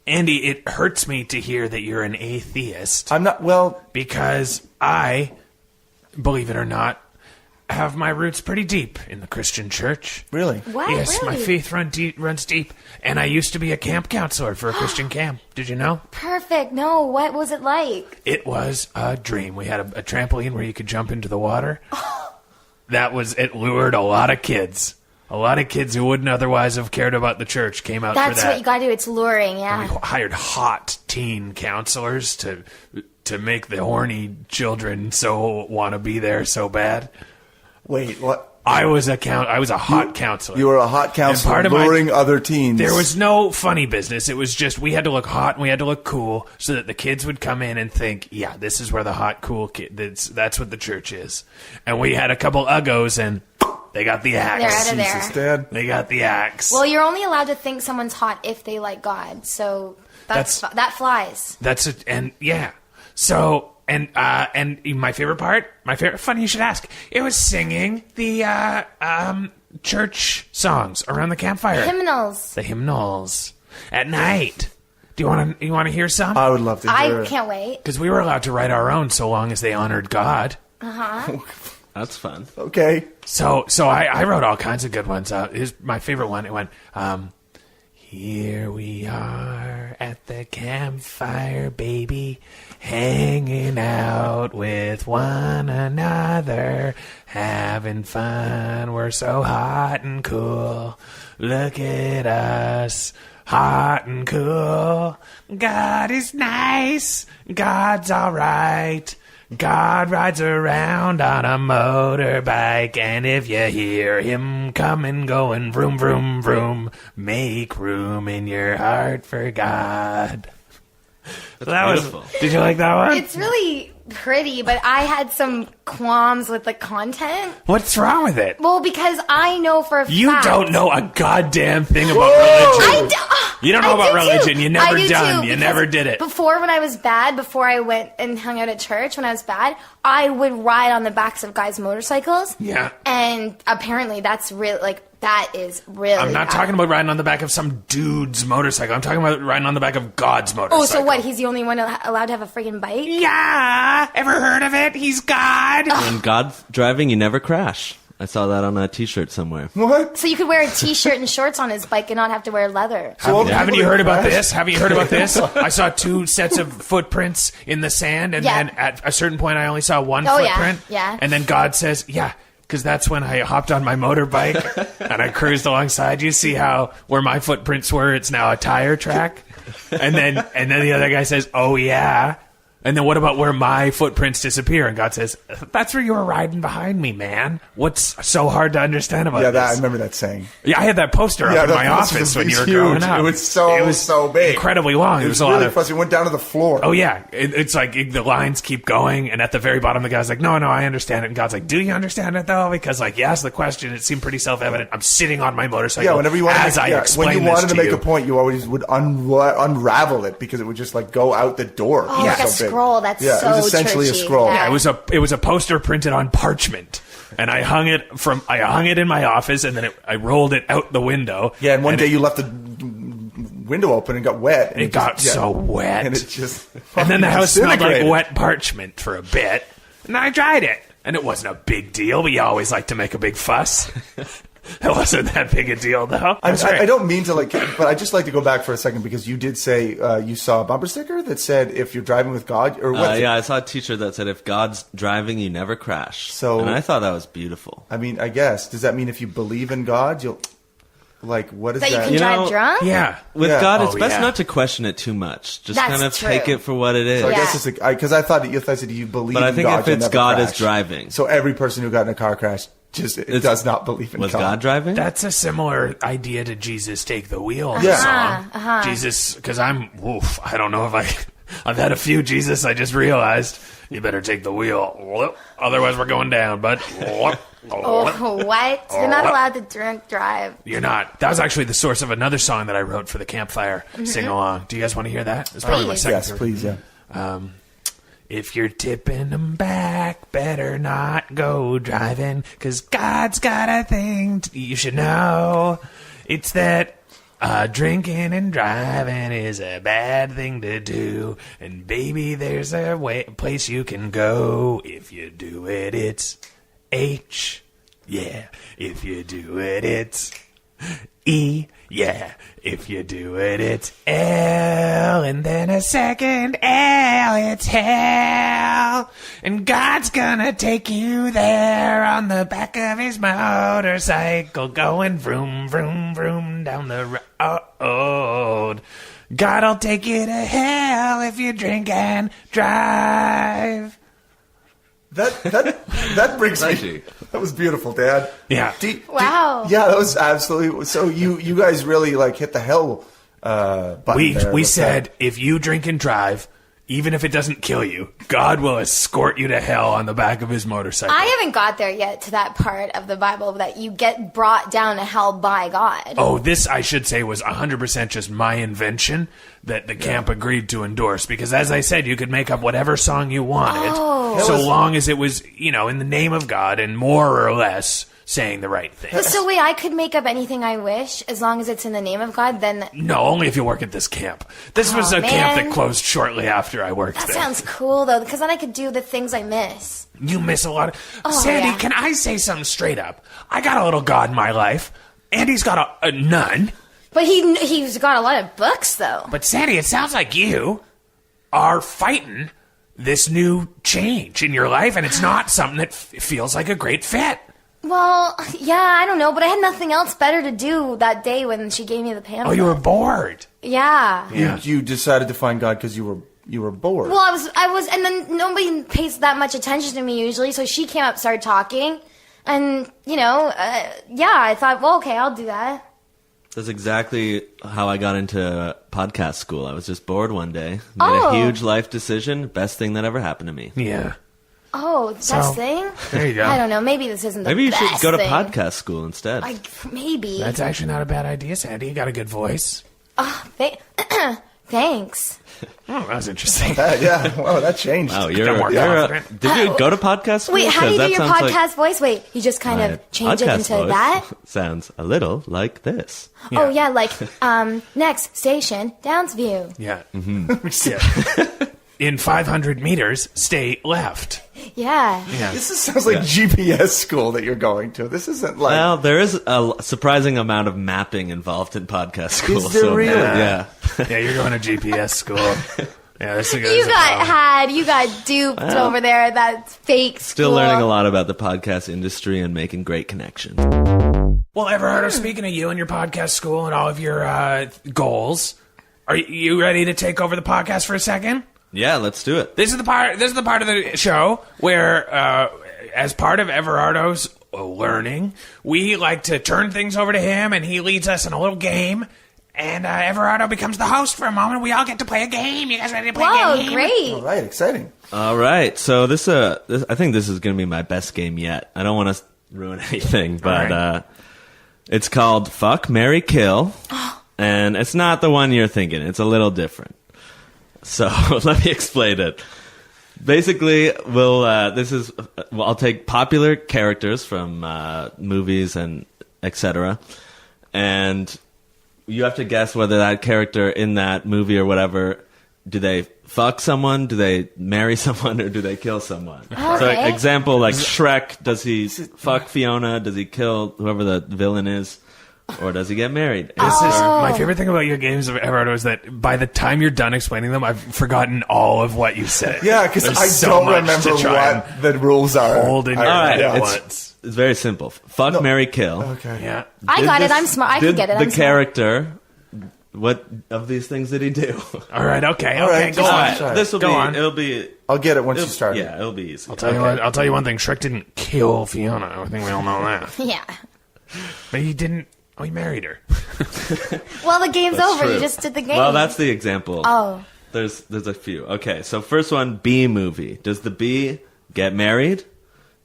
[SPEAKER 1] Andy, it hurts me to hear that you're an atheist.
[SPEAKER 2] I'm not, well...
[SPEAKER 1] Because I, believe it or not, have my roots pretty deep in the Christian church.
[SPEAKER 2] Really?
[SPEAKER 4] What?
[SPEAKER 1] Yes,
[SPEAKER 4] Really?
[SPEAKER 1] my faith runs deep. And I used to be a camp counselor for a Christian camp. Did you know?
[SPEAKER 4] Perfect. No, what was it like?
[SPEAKER 1] It was a dream. We had a trampoline where you could jump into the water. It lured a lot of kids. A lot of kids who wouldn't otherwise have cared about the church came out for that.
[SPEAKER 4] That's what you gotta do. It's luring,
[SPEAKER 1] We
[SPEAKER 4] yeah.
[SPEAKER 1] hired hot teen counselors to make the horny children want to be there so bad.
[SPEAKER 2] Wait, what?
[SPEAKER 1] I was a hot counselor.
[SPEAKER 2] You were a hot counselor
[SPEAKER 1] part of
[SPEAKER 2] luring other teens.
[SPEAKER 1] There was no funny business. It was just we had to look hot and we had to look cool so that the kids would come in and think, yeah, this is where the hot, cool kid. That's what the church is. And we had a couple uggos and they got the axe.
[SPEAKER 4] They're out of there.
[SPEAKER 2] Jesus, Dad.
[SPEAKER 1] They got the axe.
[SPEAKER 4] Well, you're only allowed to think someone's hot if they like God, so that flies.
[SPEAKER 1] That's it, and yeah. So and my favorite part, funny you should ask. It was singing the church songs around the campfire.
[SPEAKER 4] Hymnals.
[SPEAKER 1] The hymnals at night. Do you want to hear some?
[SPEAKER 2] I would love to hear
[SPEAKER 4] I
[SPEAKER 2] it.
[SPEAKER 4] can't wait.
[SPEAKER 1] Because we were allowed to write our own so long as they honored God.
[SPEAKER 3] That's fun.
[SPEAKER 2] Okay.
[SPEAKER 1] So I wrote all kinds of good ones. Here's my favorite one. It went, here we are at the campfire, baby, hanging out with one another, having fun. We're so hot and cool. Look at us, hot and cool. God is nice. God's all right. God rides around on a motorbike, and if you hear him coming, going vroom, vroom, vroom, make room in your heart for God. That
[SPEAKER 3] beautiful.
[SPEAKER 1] Did you like that one?
[SPEAKER 4] It's really pretty, but I had some qualms with the content.
[SPEAKER 1] What's wrong with it?
[SPEAKER 4] Well, because I know for a
[SPEAKER 1] You
[SPEAKER 4] fact...
[SPEAKER 1] don't know a goddamn thing about religion. You don't know
[SPEAKER 4] I
[SPEAKER 1] about
[SPEAKER 4] do
[SPEAKER 1] religion.
[SPEAKER 4] too.
[SPEAKER 1] You never
[SPEAKER 4] I do
[SPEAKER 1] done.
[SPEAKER 4] too,
[SPEAKER 1] You
[SPEAKER 4] because
[SPEAKER 1] never did it.
[SPEAKER 4] Before, when I was bad, before I went and hung out at church, when I was bad, I would ride on the backs of guys' motorcycles.
[SPEAKER 1] Yeah.
[SPEAKER 4] And apparently that's really, that is really
[SPEAKER 1] I'm not
[SPEAKER 4] bad.
[SPEAKER 1] talking about riding on the back of some dude's motorcycle. I'm talking about riding on the back of God's motorcycle.
[SPEAKER 4] Oh, so what? He's the only one allowed to have a friggin' bike?
[SPEAKER 1] Yeah. Ever heard of it? He's God.
[SPEAKER 3] When God's driving, you never crash. I saw that on a T-shirt somewhere.
[SPEAKER 2] What?
[SPEAKER 4] So you could wear a t-shirt and shorts on his bike and not have to wear leather.
[SPEAKER 1] Haven't you heard about this? Have you heard about this? I saw 2 sets of footprints in the sand, and
[SPEAKER 4] Yeah.
[SPEAKER 1] then at a certain point, I only saw one
[SPEAKER 4] Oh, yeah.
[SPEAKER 1] footprint.
[SPEAKER 4] Yeah.
[SPEAKER 1] And then God says, "Yeah." Because that's when I hopped on my motorbike and I cruised alongside you. See how where my footprints were? It's now a tire track. And then the other guy says, "Oh yeah." And then what about where my footprints disappear? And God says, "That's where you were riding behind me, man. What's so hard to understand about
[SPEAKER 2] Yeah, I
[SPEAKER 1] this?"
[SPEAKER 2] remember that saying.
[SPEAKER 1] Yeah, I had that poster
[SPEAKER 2] Yeah,
[SPEAKER 1] up in
[SPEAKER 2] that
[SPEAKER 1] my
[SPEAKER 2] poster
[SPEAKER 1] office
[SPEAKER 2] was
[SPEAKER 1] when you were
[SPEAKER 2] huge.
[SPEAKER 1] growing up.
[SPEAKER 2] It was so big.
[SPEAKER 1] Incredibly long.
[SPEAKER 2] It was
[SPEAKER 1] a
[SPEAKER 2] really
[SPEAKER 1] lot of...
[SPEAKER 2] fussy. It went down to the floor.
[SPEAKER 1] Oh, yeah. It's like the lines keep going, and at the very bottom, the guy's like, no, I understand it. And God's like, do you understand it, though? Because, you asked the question, it seemed pretty self-evident. I'm sitting on my motorcycle
[SPEAKER 2] Yeah, whenever you wanted
[SPEAKER 1] as I explain
[SPEAKER 2] when you wanted to make
[SPEAKER 1] you.
[SPEAKER 2] a point, you always would unravel it because it would just go out the door.
[SPEAKER 4] Oh,
[SPEAKER 2] It was
[SPEAKER 4] like a
[SPEAKER 2] so big.
[SPEAKER 4] scroll. That's
[SPEAKER 2] yeah,
[SPEAKER 4] so
[SPEAKER 2] it was essentially
[SPEAKER 4] churchy.
[SPEAKER 2] a scroll.
[SPEAKER 1] Yeah, it was a poster printed on parchment. And I hung it in my office, and then I rolled it out the window.
[SPEAKER 2] Yeah, and one day you left the window open and got wet. And
[SPEAKER 1] It got so wet.
[SPEAKER 2] And it just...
[SPEAKER 1] And then the house smelled like
[SPEAKER 2] disintegrated.
[SPEAKER 1] wet parchment for a bit. And I dried it. And it wasn't a big deal, but you always like to make a big fuss. It wasn't that big a deal, though.
[SPEAKER 2] I don't mean to but I just like to go back for a second because you did say you saw a bumper sticker that said if you're driving with God or what?
[SPEAKER 3] Yeah, I saw a T-shirt that said if God's driving, you never crash.
[SPEAKER 2] So-
[SPEAKER 3] and I thought that was beautiful.
[SPEAKER 2] I mean, I guess does that mean if you believe in God, you'll what is
[SPEAKER 4] That you
[SPEAKER 2] that?
[SPEAKER 4] can
[SPEAKER 3] You
[SPEAKER 4] drive
[SPEAKER 3] know-
[SPEAKER 4] drunk?
[SPEAKER 1] Yeah.
[SPEAKER 3] With
[SPEAKER 2] Yeah.
[SPEAKER 3] God, it's
[SPEAKER 1] Oh,
[SPEAKER 3] best
[SPEAKER 1] yeah.
[SPEAKER 3] not to question it too much. Just
[SPEAKER 4] That's
[SPEAKER 3] kind of
[SPEAKER 4] true.
[SPEAKER 3] take it for what it is.
[SPEAKER 2] So I
[SPEAKER 4] Yeah.
[SPEAKER 2] guess it's because I thought I said you believe.
[SPEAKER 3] But I
[SPEAKER 2] in
[SPEAKER 3] think
[SPEAKER 2] God,
[SPEAKER 3] if
[SPEAKER 2] you'll
[SPEAKER 3] it's
[SPEAKER 2] never
[SPEAKER 3] God is
[SPEAKER 2] crash.
[SPEAKER 3] driving.
[SPEAKER 2] So every person who got in a car crash does not believe in
[SPEAKER 3] Was
[SPEAKER 2] God.
[SPEAKER 3] God driving?
[SPEAKER 1] That's a similar idea to Jesus Take the Wheel
[SPEAKER 2] Yeah.
[SPEAKER 1] song. Jesus, because I don't know if I've had a few, Jesus. I just realized. You better take the wheel. Otherwise, we're going down, bud.
[SPEAKER 4] Oh, what? You're not allowed to drink drive.
[SPEAKER 1] You're not. That was actually the source of another song that I wrote for the campfire sing-along. Do you guys want to hear that? It's probably my
[SPEAKER 4] Please.
[SPEAKER 1] second.
[SPEAKER 2] Yes, please, yeah.
[SPEAKER 1] If you're tipping them back, better not go driving, 'cause God's got a thing you should know. It's that drinking and driving is a bad thing to do. And baby, there's a place you can go. If you do it, it's H. Yeah. If you do it, it's E. Yeah. If you do it, it's L. And then a second L, it's hell. And God's gonna take you there on the back of his motorcycle, going vroom, vroom, vroom down the road. God'll take you to hell if you drink and drive.
[SPEAKER 2] That brings me. That was beautiful, Dad.
[SPEAKER 1] Yeah.
[SPEAKER 4] Wow.
[SPEAKER 2] Yeah, that was absolutely. So you guys really hit the hell button there.
[SPEAKER 1] We said if you drink and drive, even if it doesn't kill you, God will escort you to hell on the back of his motorcycle.
[SPEAKER 4] I haven't got there yet to that part of the Bible that you get brought down to hell by God.
[SPEAKER 1] Oh, this, I should say, was 100% just my invention that the camp agreed to endorse. Because as I said, you could make up whatever song you wanted, so long as it was, in the name of God and more or less saying the right thing.
[SPEAKER 4] So wait, I could make up anything I wish as long as it's in the name of God, then...
[SPEAKER 1] No, only if you work at this camp. This was a camp that
[SPEAKER 4] man.
[SPEAKER 1] closed shortly after I worked
[SPEAKER 4] That
[SPEAKER 1] there.
[SPEAKER 4] sounds cool, though, because then I could do the things I miss.
[SPEAKER 1] You miss a lot of...
[SPEAKER 4] Oh,
[SPEAKER 1] Sandy,
[SPEAKER 4] yeah.
[SPEAKER 1] can I say something straight up? I got a little God in my life. Andy's got a none.
[SPEAKER 4] But he's got a lot of books, though.
[SPEAKER 1] But Sandy, it sounds like you are fighting this new change in your life, and it's not something that feels like a great fit.
[SPEAKER 4] Well, yeah, I don't know, but I had nothing else better to do that day when she gave me the pamphlet.
[SPEAKER 1] Oh, you were bored.
[SPEAKER 4] Yeah.
[SPEAKER 2] You decided to find God because you were bored.
[SPEAKER 4] Well, I was, and then nobody pays that much attention to me usually, so she came up, started talking, and, I thought, well, okay, I'll do that.
[SPEAKER 3] That's exactly how I got into podcast school. I was just bored one day. Made a huge life decision. Best thing that ever happened to me.
[SPEAKER 1] Yeah.
[SPEAKER 4] Oh, best thing?
[SPEAKER 1] There you go.
[SPEAKER 4] I don't know. Maybe this isn't the
[SPEAKER 3] Maybe you
[SPEAKER 4] best
[SPEAKER 3] should go to
[SPEAKER 4] thing.
[SPEAKER 3] podcast school instead.
[SPEAKER 4] Maybe.
[SPEAKER 1] That's actually not a bad idea, Sandy. You got a good voice.
[SPEAKER 4] Thanks.
[SPEAKER 1] Oh, that was interesting.
[SPEAKER 2] Yeah, wow, that changed.
[SPEAKER 3] Oh,
[SPEAKER 1] Got more confident.
[SPEAKER 3] did you go to podcast school?
[SPEAKER 4] Wait, how do you
[SPEAKER 3] 'Cause
[SPEAKER 4] do your
[SPEAKER 3] that sounds
[SPEAKER 4] podcast voice? Wait, you just kind
[SPEAKER 3] my
[SPEAKER 4] of change it
[SPEAKER 3] podcast
[SPEAKER 4] into
[SPEAKER 3] voice
[SPEAKER 4] that?
[SPEAKER 3] Sounds a little like this.
[SPEAKER 1] Yeah.
[SPEAKER 4] Oh, yeah, like, next station, Downsview.
[SPEAKER 1] Yeah. Yeah. In 500 meters, stay left.
[SPEAKER 4] Yeah.
[SPEAKER 1] Yeah.
[SPEAKER 2] This sounds like GPS school that you're going to. This isn't like...
[SPEAKER 3] Well, there is a surprising amount of mapping involved in podcast school.
[SPEAKER 2] Is there really?
[SPEAKER 3] Yeah.
[SPEAKER 1] Yeah, you're going to GPS school. Yeah, this is
[SPEAKER 4] You got duped over there. That's fake
[SPEAKER 3] Still
[SPEAKER 4] school.
[SPEAKER 3] learning a lot about the podcast industry and making great connections.
[SPEAKER 1] Well, Everardo, speaking of you and your podcast school and all of your goals, are you ready to take over the podcast for a second?
[SPEAKER 3] Yeah, let's do it.
[SPEAKER 1] This is the part of the show where, as part of Everardo's learning, we like to turn things over to him, and he leads us in a little game. And Everardo becomes the host for a moment. We all get to play a game. You guys ready to play a game?
[SPEAKER 4] Whoa, great.
[SPEAKER 2] All right, exciting.
[SPEAKER 3] All right. So this I think this is going to be my best game yet. I don't want to ruin anything, but
[SPEAKER 1] right.
[SPEAKER 3] It's called Fuck, Marry, Kill. And it's not the one you're thinking. It's a little different. So let me explain it. Basically, I'll take popular characters from movies and etc. And you have to guess whether that character in that movie or whatever, do they fuck someone, do they marry someone, or do they kill someone?
[SPEAKER 4] Okay.
[SPEAKER 3] So example, like Shrek, does he fuck Fiona? Does he kill whoever the villain is? Or does he get married?
[SPEAKER 1] This is my favorite thing about your games of Everardo is that by the time you're done explaining them, I've forgotten all of what you said.
[SPEAKER 2] Yeah, because
[SPEAKER 1] There's
[SPEAKER 2] I
[SPEAKER 1] so
[SPEAKER 2] don't
[SPEAKER 1] much
[SPEAKER 2] remember
[SPEAKER 1] to try
[SPEAKER 2] what the rules are.
[SPEAKER 1] and hold in your
[SPEAKER 3] All right,
[SPEAKER 1] head at
[SPEAKER 3] it's
[SPEAKER 1] once.
[SPEAKER 3] very simple. Fuck, marry, kill.
[SPEAKER 2] Okay.
[SPEAKER 1] Yeah.
[SPEAKER 4] I got it. I'm smart. I can
[SPEAKER 3] Did
[SPEAKER 4] get it.
[SPEAKER 3] the
[SPEAKER 4] I'm smart.
[SPEAKER 3] character, what of these things did he do?
[SPEAKER 1] All right. Okay.
[SPEAKER 2] All
[SPEAKER 1] Okay.
[SPEAKER 2] right,
[SPEAKER 1] Go
[SPEAKER 2] just-
[SPEAKER 1] on.
[SPEAKER 2] Sorry.
[SPEAKER 3] This will
[SPEAKER 1] Go
[SPEAKER 3] be.
[SPEAKER 1] on.
[SPEAKER 3] It'll be.
[SPEAKER 2] I'll get it once you start.
[SPEAKER 3] Yeah, it'll be easy.
[SPEAKER 1] I'll tell you one thing. Shrek didn't kill Fiona. I think we all know that.
[SPEAKER 4] Yeah.
[SPEAKER 1] But he didn't. Oh, he married her.
[SPEAKER 4] Well, the game's
[SPEAKER 3] That's
[SPEAKER 4] over.
[SPEAKER 3] true.
[SPEAKER 4] You just did the game.
[SPEAKER 3] Well, that's the example.
[SPEAKER 4] Oh.
[SPEAKER 3] There's a few. Okay, so first one, bee movie. Does the bee get married?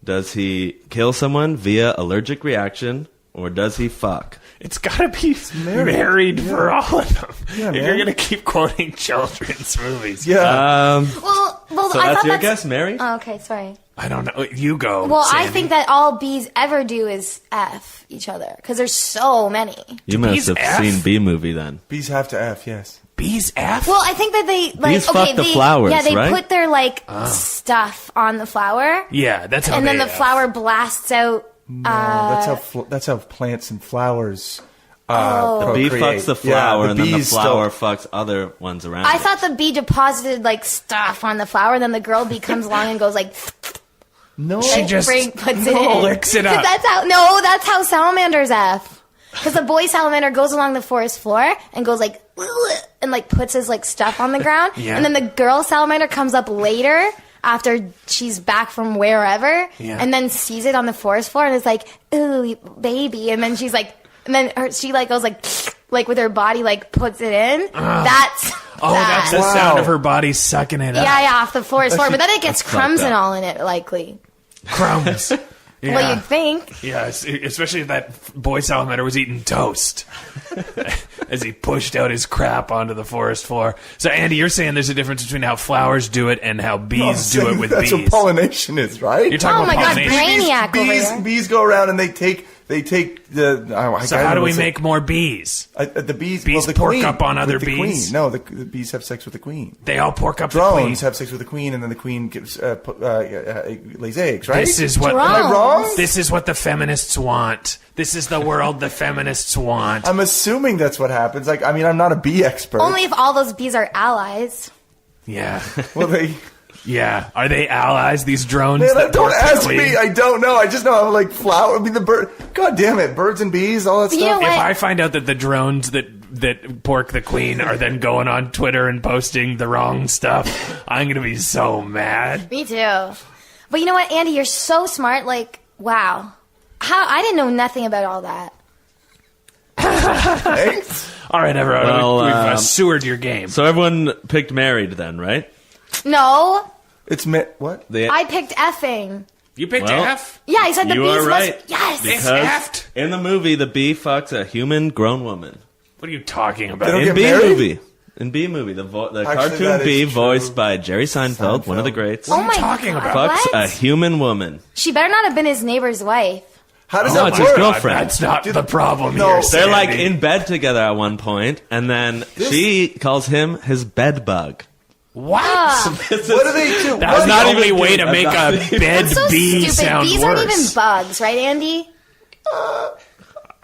[SPEAKER 3] Does he kill someone via allergic reaction? Or does he fuck?
[SPEAKER 1] It's gotta be married for all of them.
[SPEAKER 2] Yeah,
[SPEAKER 1] if
[SPEAKER 2] man.
[SPEAKER 1] you're gonna keep quoting children's movies.
[SPEAKER 2] Yeah.
[SPEAKER 4] Well,
[SPEAKER 3] So
[SPEAKER 4] I
[SPEAKER 3] that's
[SPEAKER 4] thought
[SPEAKER 3] your guess, Mary?
[SPEAKER 4] Oh, okay, sorry.
[SPEAKER 1] I don't know. You go.
[SPEAKER 4] Well, I
[SPEAKER 1] Sandy.
[SPEAKER 4] think that all bees ever do is F each other because there's so many.
[SPEAKER 3] You
[SPEAKER 1] bees
[SPEAKER 3] must have
[SPEAKER 1] F?
[SPEAKER 3] seen bee movie then.
[SPEAKER 2] Bees have to F, yes.
[SPEAKER 1] bees F.
[SPEAKER 4] Well, I think that they like
[SPEAKER 3] Bees fuck the
[SPEAKER 4] they,
[SPEAKER 3] flowers,
[SPEAKER 4] Yeah, they
[SPEAKER 3] right?
[SPEAKER 4] put their stuff on the flower,
[SPEAKER 1] yeah, that's how.
[SPEAKER 4] and then
[SPEAKER 1] they
[SPEAKER 4] the
[SPEAKER 1] F.
[SPEAKER 4] flower blasts out.
[SPEAKER 2] That's how plants and flowers.
[SPEAKER 3] The bee
[SPEAKER 2] procreate.
[SPEAKER 3] fucks the flower,
[SPEAKER 2] Yeah,
[SPEAKER 3] and then the
[SPEAKER 2] bees
[SPEAKER 3] flower fucks other ones around.
[SPEAKER 4] I
[SPEAKER 3] it.
[SPEAKER 4] thought the bee deposited like stuff on the flower, then the girl bee comes along and goes like,
[SPEAKER 2] No,
[SPEAKER 1] She just
[SPEAKER 4] puts it in,
[SPEAKER 1] licks it
[SPEAKER 4] 'Cause
[SPEAKER 1] up.
[SPEAKER 4] That's how salamanders F. Because the boy salamander goes along the forest floor and goes like, and like puts his like stuff on the ground,
[SPEAKER 1] Yeah.
[SPEAKER 4] and then the girl salamander comes up later after she's back from wherever,
[SPEAKER 1] Yeah.
[SPEAKER 4] and then sees it on the forest floor and is like, ooh, baby, and then she's like, and then she like goes like with her body like puts it in. That's
[SPEAKER 1] that's the
[SPEAKER 2] Wow.
[SPEAKER 1] sound of her body sucking it up.
[SPEAKER 4] yeah, off the forest floor, but then it gets
[SPEAKER 3] That's
[SPEAKER 4] crumbs
[SPEAKER 3] fucked
[SPEAKER 4] and
[SPEAKER 3] up.
[SPEAKER 4] all in it, likely.
[SPEAKER 1] Crumbs. Yeah.
[SPEAKER 4] Well, you'd think.
[SPEAKER 1] Yeah, especially if that boy salamander was eating toast as he pushed out his crap onto the forest floor. So, Andy, you're saying there's a difference between how flowers do it and how bees do it with
[SPEAKER 2] that's
[SPEAKER 1] bees.
[SPEAKER 2] what pollination is, right?
[SPEAKER 1] You're talking
[SPEAKER 4] Oh my
[SPEAKER 1] about
[SPEAKER 4] God,
[SPEAKER 1] pollination.
[SPEAKER 4] Brainiac over here.
[SPEAKER 2] Bees go around and they take the.
[SPEAKER 1] So how do we make more bees?
[SPEAKER 2] the bees?
[SPEAKER 1] Bees
[SPEAKER 2] the
[SPEAKER 1] pork
[SPEAKER 2] queen,
[SPEAKER 1] up on other
[SPEAKER 2] with the
[SPEAKER 1] bees?
[SPEAKER 2] Queen. No, the bees have sex with the queen.
[SPEAKER 1] They all pork up the queen.
[SPEAKER 2] Drones have sex with the queen, and then the queen gives lays eggs. Right?
[SPEAKER 1] This is what
[SPEAKER 4] Drones.
[SPEAKER 2] Am I wrong?
[SPEAKER 1] This is what the feminists want. This is the world the feminists want.
[SPEAKER 2] I'm assuming that's what happens. Like, I mean, I'm not a bee expert.
[SPEAKER 4] Only if all those bees are allies.
[SPEAKER 1] Yeah,
[SPEAKER 2] well, they.
[SPEAKER 1] yeah. Are they allies? These drones
[SPEAKER 2] Man,
[SPEAKER 1] that
[SPEAKER 2] don't
[SPEAKER 1] pork the
[SPEAKER 2] ask
[SPEAKER 1] queen?
[SPEAKER 2] me. I don't know. I just know I'm like flower. I mean, the bird. God damn it, birds and bees, all that
[SPEAKER 4] You know
[SPEAKER 2] stuff.
[SPEAKER 4] what?
[SPEAKER 1] If I find out that the drones that pork the queen are then going on Twitter and posting the wrong stuff, I'm gonna be so mad.
[SPEAKER 4] Me too. But you know what, Andy? You're so smart. Like, wow. How I didn't know nothing about all that.
[SPEAKER 2] Thanks.
[SPEAKER 1] All right, Everardo,
[SPEAKER 3] Well,
[SPEAKER 1] we've sewered your game.
[SPEAKER 3] So everyone picked married then, right?
[SPEAKER 4] No,
[SPEAKER 2] It's what?
[SPEAKER 4] I picked effing.
[SPEAKER 1] You picked
[SPEAKER 3] Well,
[SPEAKER 1] F?
[SPEAKER 4] Yeah, he said the
[SPEAKER 3] You
[SPEAKER 4] bees
[SPEAKER 3] are right.
[SPEAKER 4] must. Yes.
[SPEAKER 1] It's
[SPEAKER 3] Because
[SPEAKER 1] effed.
[SPEAKER 3] in the movie, the bee fucks a human grown woman.
[SPEAKER 1] What are you talking
[SPEAKER 2] They
[SPEAKER 1] about?
[SPEAKER 2] don't
[SPEAKER 3] In
[SPEAKER 2] get
[SPEAKER 3] Bee
[SPEAKER 2] married?
[SPEAKER 3] Movie. In Bee Movie, the
[SPEAKER 2] Actually,
[SPEAKER 3] cartoon
[SPEAKER 2] that is
[SPEAKER 3] bee
[SPEAKER 2] true.
[SPEAKER 3] voiced by Jerry Seinfeld, one of the
[SPEAKER 2] Seinfeld.
[SPEAKER 3] greats,
[SPEAKER 4] Oh my
[SPEAKER 1] talking
[SPEAKER 4] God,
[SPEAKER 1] about?
[SPEAKER 3] fucks
[SPEAKER 4] what?
[SPEAKER 3] a human woman.
[SPEAKER 4] She better not have been his neighbor's wife.
[SPEAKER 2] How does
[SPEAKER 3] No,
[SPEAKER 2] that
[SPEAKER 3] it's his
[SPEAKER 2] work?
[SPEAKER 3] girlfriend.
[SPEAKER 1] That's not the problem
[SPEAKER 2] No,
[SPEAKER 1] here.
[SPEAKER 2] they're
[SPEAKER 3] They're like
[SPEAKER 1] Sandy.
[SPEAKER 3] in bed together at one point, and then she calls him his bed bug.
[SPEAKER 1] What?
[SPEAKER 2] What do they do?
[SPEAKER 1] That's
[SPEAKER 2] What
[SPEAKER 1] not
[SPEAKER 2] do
[SPEAKER 1] the only
[SPEAKER 2] they
[SPEAKER 1] way
[SPEAKER 2] do?
[SPEAKER 1] to make a bed
[SPEAKER 4] So
[SPEAKER 1] bee
[SPEAKER 4] stupid.
[SPEAKER 1] sound
[SPEAKER 4] Bees
[SPEAKER 1] worse.
[SPEAKER 4] aren't even bugs, right, Andy?
[SPEAKER 1] Oh,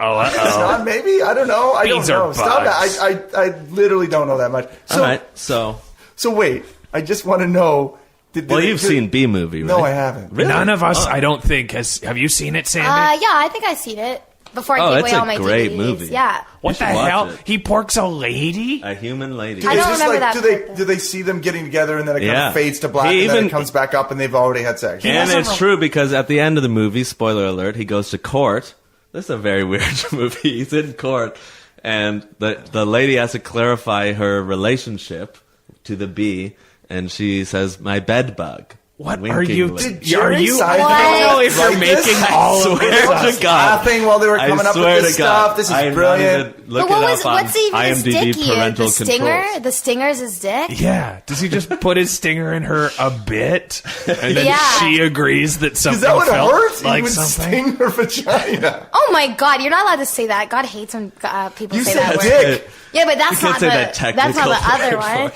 [SPEAKER 2] Not maybe. I don't know. I
[SPEAKER 1] Bees
[SPEAKER 2] don't
[SPEAKER 1] are
[SPEAKER 2] know. Stop
[SPEAKER 1] bugs.
[SPEAKER 2] that. I literally don't know that much. So,
[SPEAKER 3] All right, so
[SPEAKER 2] so wait. I just want to know.
[SPEAKER 3] well, you've seen Bee Movie, right?
[SPEAKER 2] No, I haven't.
[SPEAKER 3] Really?
[SPEAKER 1] None of us, I don't think, has. Have you seen it, Sandy?
[SPEAKER 4] Yeah, I think I've seen it before I
[SPEAKER 3] Oh,
[SPEAKER 4] gave
[SPEAKER 3] it's
[SPEAKER 4] away
[SPEAKER 3] a
[SPEAKER 4] all my
[SPEAKER 3] great
[SPEAKER 4] DVDs.
[SPEAKER 3] movie.
[SPEAKER 4] Yeah.
[SPEAKER 1] what
[SPEAKER 3] you
[SPEAKER 1] the
[SPEAKER 3] should watch
[SPEAKER 1] hell?
[SPEAKER 3] it.
[SPEAKER 1] He porks a lady?
[SPEAKER 3] A human lady.
[SPEAKER 4] I don't
[SPEAKER 2] Is this
[SPEAKER 4] remember
[SPEAKER 2] like,
[SPEAKER 4] that part.
[SPEAKER 2] do they see them getting together and then it kind
[SPEAKER 3] Yeah.
[SPEAKER 2] of fades to black
[SPEAKER 3] He
[SPEAKER 2] and then
[SPEAKER 3] even-
[SPEAKER 2] it comes back up and they've already had sex?
[SPEAKER 3] And
[SPEAKER 1] doesn't
[SPEAKER 3] it's
[SPEAKER 1] know-
[SPEAKER 3] true because at the end of the movie, spoiler alert, he goes to court. This is a very weird movie. He's in court, and the lady has to clarify her relationship to the bee, and she says, "My bed bug."
[SPEAKER 1] What are you?
[SPEAKER 3] Winkingly.
[SPEAKER 2] Did Jerry
[SPEAKER 1] I
[SPEAKER 2] Seinfeld
[SPEAKER 1] don't know if you're
[SPEAKER 2] write this?
[SPEAKER 1] making all of
[SPEAKER 3] swear
[SPEAKER 1] this
[SPEAKER 3] to
[SPEAKER 1] up.
[SPEAKER 3] God.
[SPEAKER 2] Laughing while they were
[SPEAKER 3] I
[SPEAKER 2] coming up
[SPEAKER 3] swear
[SPEAKER 2] with this
[SPEAKER 3] to God.
[SPEAKER 2] stuff. This is
[SPEAKER 3] I'm
[SPEAKER 2] brilliant.
[SPEAKER 3] Not even, look
[SPEAKER 4] But
[SPEAKER 3] it up on
[SPEAKER 4] what's even his
[SPEAKER 3] IMDb
[SPEAKER 4] dicky?
[SPEAKER 3] parental
[SPEAKER 4] The stinger?
[SPEAKER 3] controls.
[SPEAKER 4] The stinger's his dick?
[SPEAKER 1] Yeah. Does he just put his stinger in her a bit, and then
[SPEAKER 4] Yeah.
[SPEAKER 1] she agrees that something
[SPEAKER 2] Is that what
[SPEAKER 1] felt
[SPEAKER 2] hurts?
[SPEAKER 1] like
[SPEAKER 2] He would
[SPEAKER 1] something?
[SPEAKER 2] sting her vagina.
[SPEAKER 4] Oh my God, you're not allowed to say that. God hates when people
[SPEAKER 2] You
[SPEAKER 4] say
[SPEAKER 2] said
[SPEAKER 4] that word.
[SPEAKER 2] dick.
[SPEAKER 4] Yeah, but that's
[SPEAKER 3] You
[SPEAKER 4] not
[SPEAKER 3] can't say
[SPEAKER 4] the
[SPEAKER 3] that
[SPEAKER 4] that's not the
[SPEAKER 3] technical
[SPEAKER 4] other
[SPEAKER 3] word for
[SPEAKER 4] one.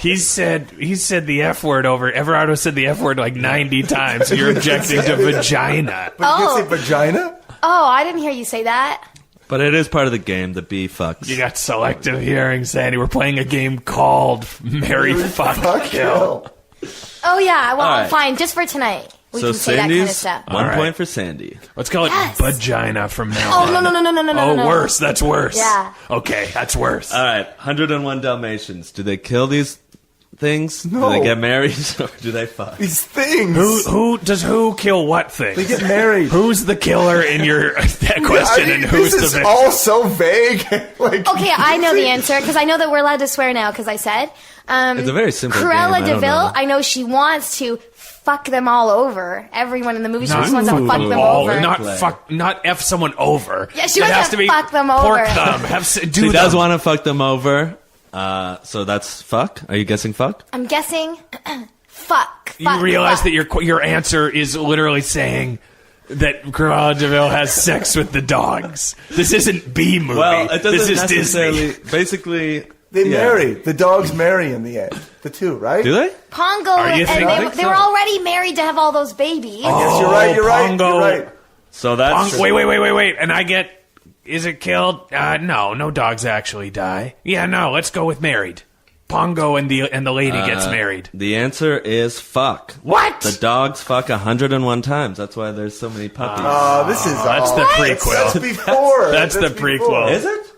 [SPEAKER 1] He said the F word over. Everardo said the F word like 90 times. So you're objecting to vagina.
[SPEAKER 2] But you
[SPEAKER 4] Oh.
[SPEAKER 2] can say vagina?
[SPEAKER 4] Oh, I didn't hear you say that.
[SPEAKER 3] But it is part of the game. The bee fucks.
[SPEAKER 1] You got selective hearing, Sandy. We're playing a game called Mary Fuck
[SPEAKER 2] Fuck
[SPEAKER 1] Kill.
[SPEAKER 2] hell.
[SPEAKER 4] Oh yeah, well,
[SPEAKER 3] All right.
[SPEAKER 4] fine, just for tonight. We
[SPEAKER 3] So
[SPEAKER 4] can say that kind of
[SPEAKER 3] Sandy's
[SPEAKER 4] stuff.
[SPEAKER 3] 1
[SPEAKER 1] All right.
[SPEAKER 3] point for Sandy.
[SPEAKER 1] Let's call it
[SPEAKER 4] Yes.
[SPEAKER 1] vagina from now
[SPEAKER 4] Oh
[SPEAKER 1] on.
[SPEAKER 4] no.
[SPEAKER 1] Oh,
[SPEAKER 4] no.
[SPEAKER 1] worse. That's worse.
[SPEAKER 4] Yeah.
[SPEAKER 1] Okay, that's worse.
[SPEAKER 3] All right, 101 Dalmatians. Do they kill these things?
[SPEAKER 2] No.
[SPEAKER 3] Do they get married or do they fuck?
[SPEAKER 2] These things.
[SPEAKER 1] Who kill what things?
[SPEAKER 2] They get married.
[SPEAKER 1] Who's the killer in your that question, and who's
[SPEAKER 2] this
[SPEAKER 1] the
[SPEAKER 2] is
[SPEAKER 1] victim?
[SPEAKER 2] all so vague. Like,
[SPEAKER 4] Okay, I know the answer because I know that we're allowed to swear now because I said.
[SPEAKER 3] It's a very simple game.
[SPEAKER 4] Cruella
[SPEAKER 3] I don't
[SPEAKER 4] DeVille,
[SPEAKER 3] know.
[SPEAKER 4] I know she wants to fuck them all over. Everyone in the movie, she just wants to fuck them
[SPEAKER 1] all,
[SPEAKER 4] over.
[SPEAKER 1] not f someone over.
[SPEAKER 4] Yeah, she
[SPEAKER 1] It
[SPEAKER 4] wants
[SPEAKER 1] has
[SPEAKER 4] to
[SPEAKER 1] be
[SPEAKER 4] fuck them
[SPEAKER 1] pork
[SPEAKER 4] over.
[SPEAKER 1] them.
[SPEAKER 3] She does want to fuck them over. So that's fuck. Are you guessing fuck?
[SPEAKER 4] I'm guessing fuck.
[SPEAKER 1] You realize
[SPEAKER 4] fuck.
[SPEAKER 1] that your answer is literally saying that Cruella DeVille has sex with the dogs. This isn't B movie.
[SPEAKER 3] Well, it doesn't
[SPEAKER 1] this is
[SPEAKER 3] necessarily.
[SPEAKER 1] Disney.
[SPEAKER 3] Basically,
[SPEAKER 2] they
[SPEAKER 3] yeah.
[SPEAKER 2] marry. The dogs marry in the end. The two, right?
[SPEAKER 3] Do they?
[SPEAKER 4] Pongo,
[SPEAKER 1] Are you
[SPEAKER 4] and
[SPEAKER 1] thinking?
[SPEAKER 4] they were already married to have all those babies.
[SPEAKER 2] Yes, you're right. You're right.
[SPEAKER 1] Pongo.
[SPEAKER 2] You're right.
[SPEAKER 3] So that's
[SPEAKER 1] Wait. And I get, is it killed? No dogs actually die. Yeah, no, let's go with married. Pongo and the lady gets married.
[SPEAKER 3] The answer is fuck.
[SPEAKER 1] What?
[SPEAKER 3] The dogs fuck 101 times. That's why there's so many puppies.
[SPEAKER 2] This is.
[SPEAKER 1] That's the prequel.
[SPEAKER 2] That's before.
[SPEAKER 1] That's the prequel.
[SPEAKER 3] Is it?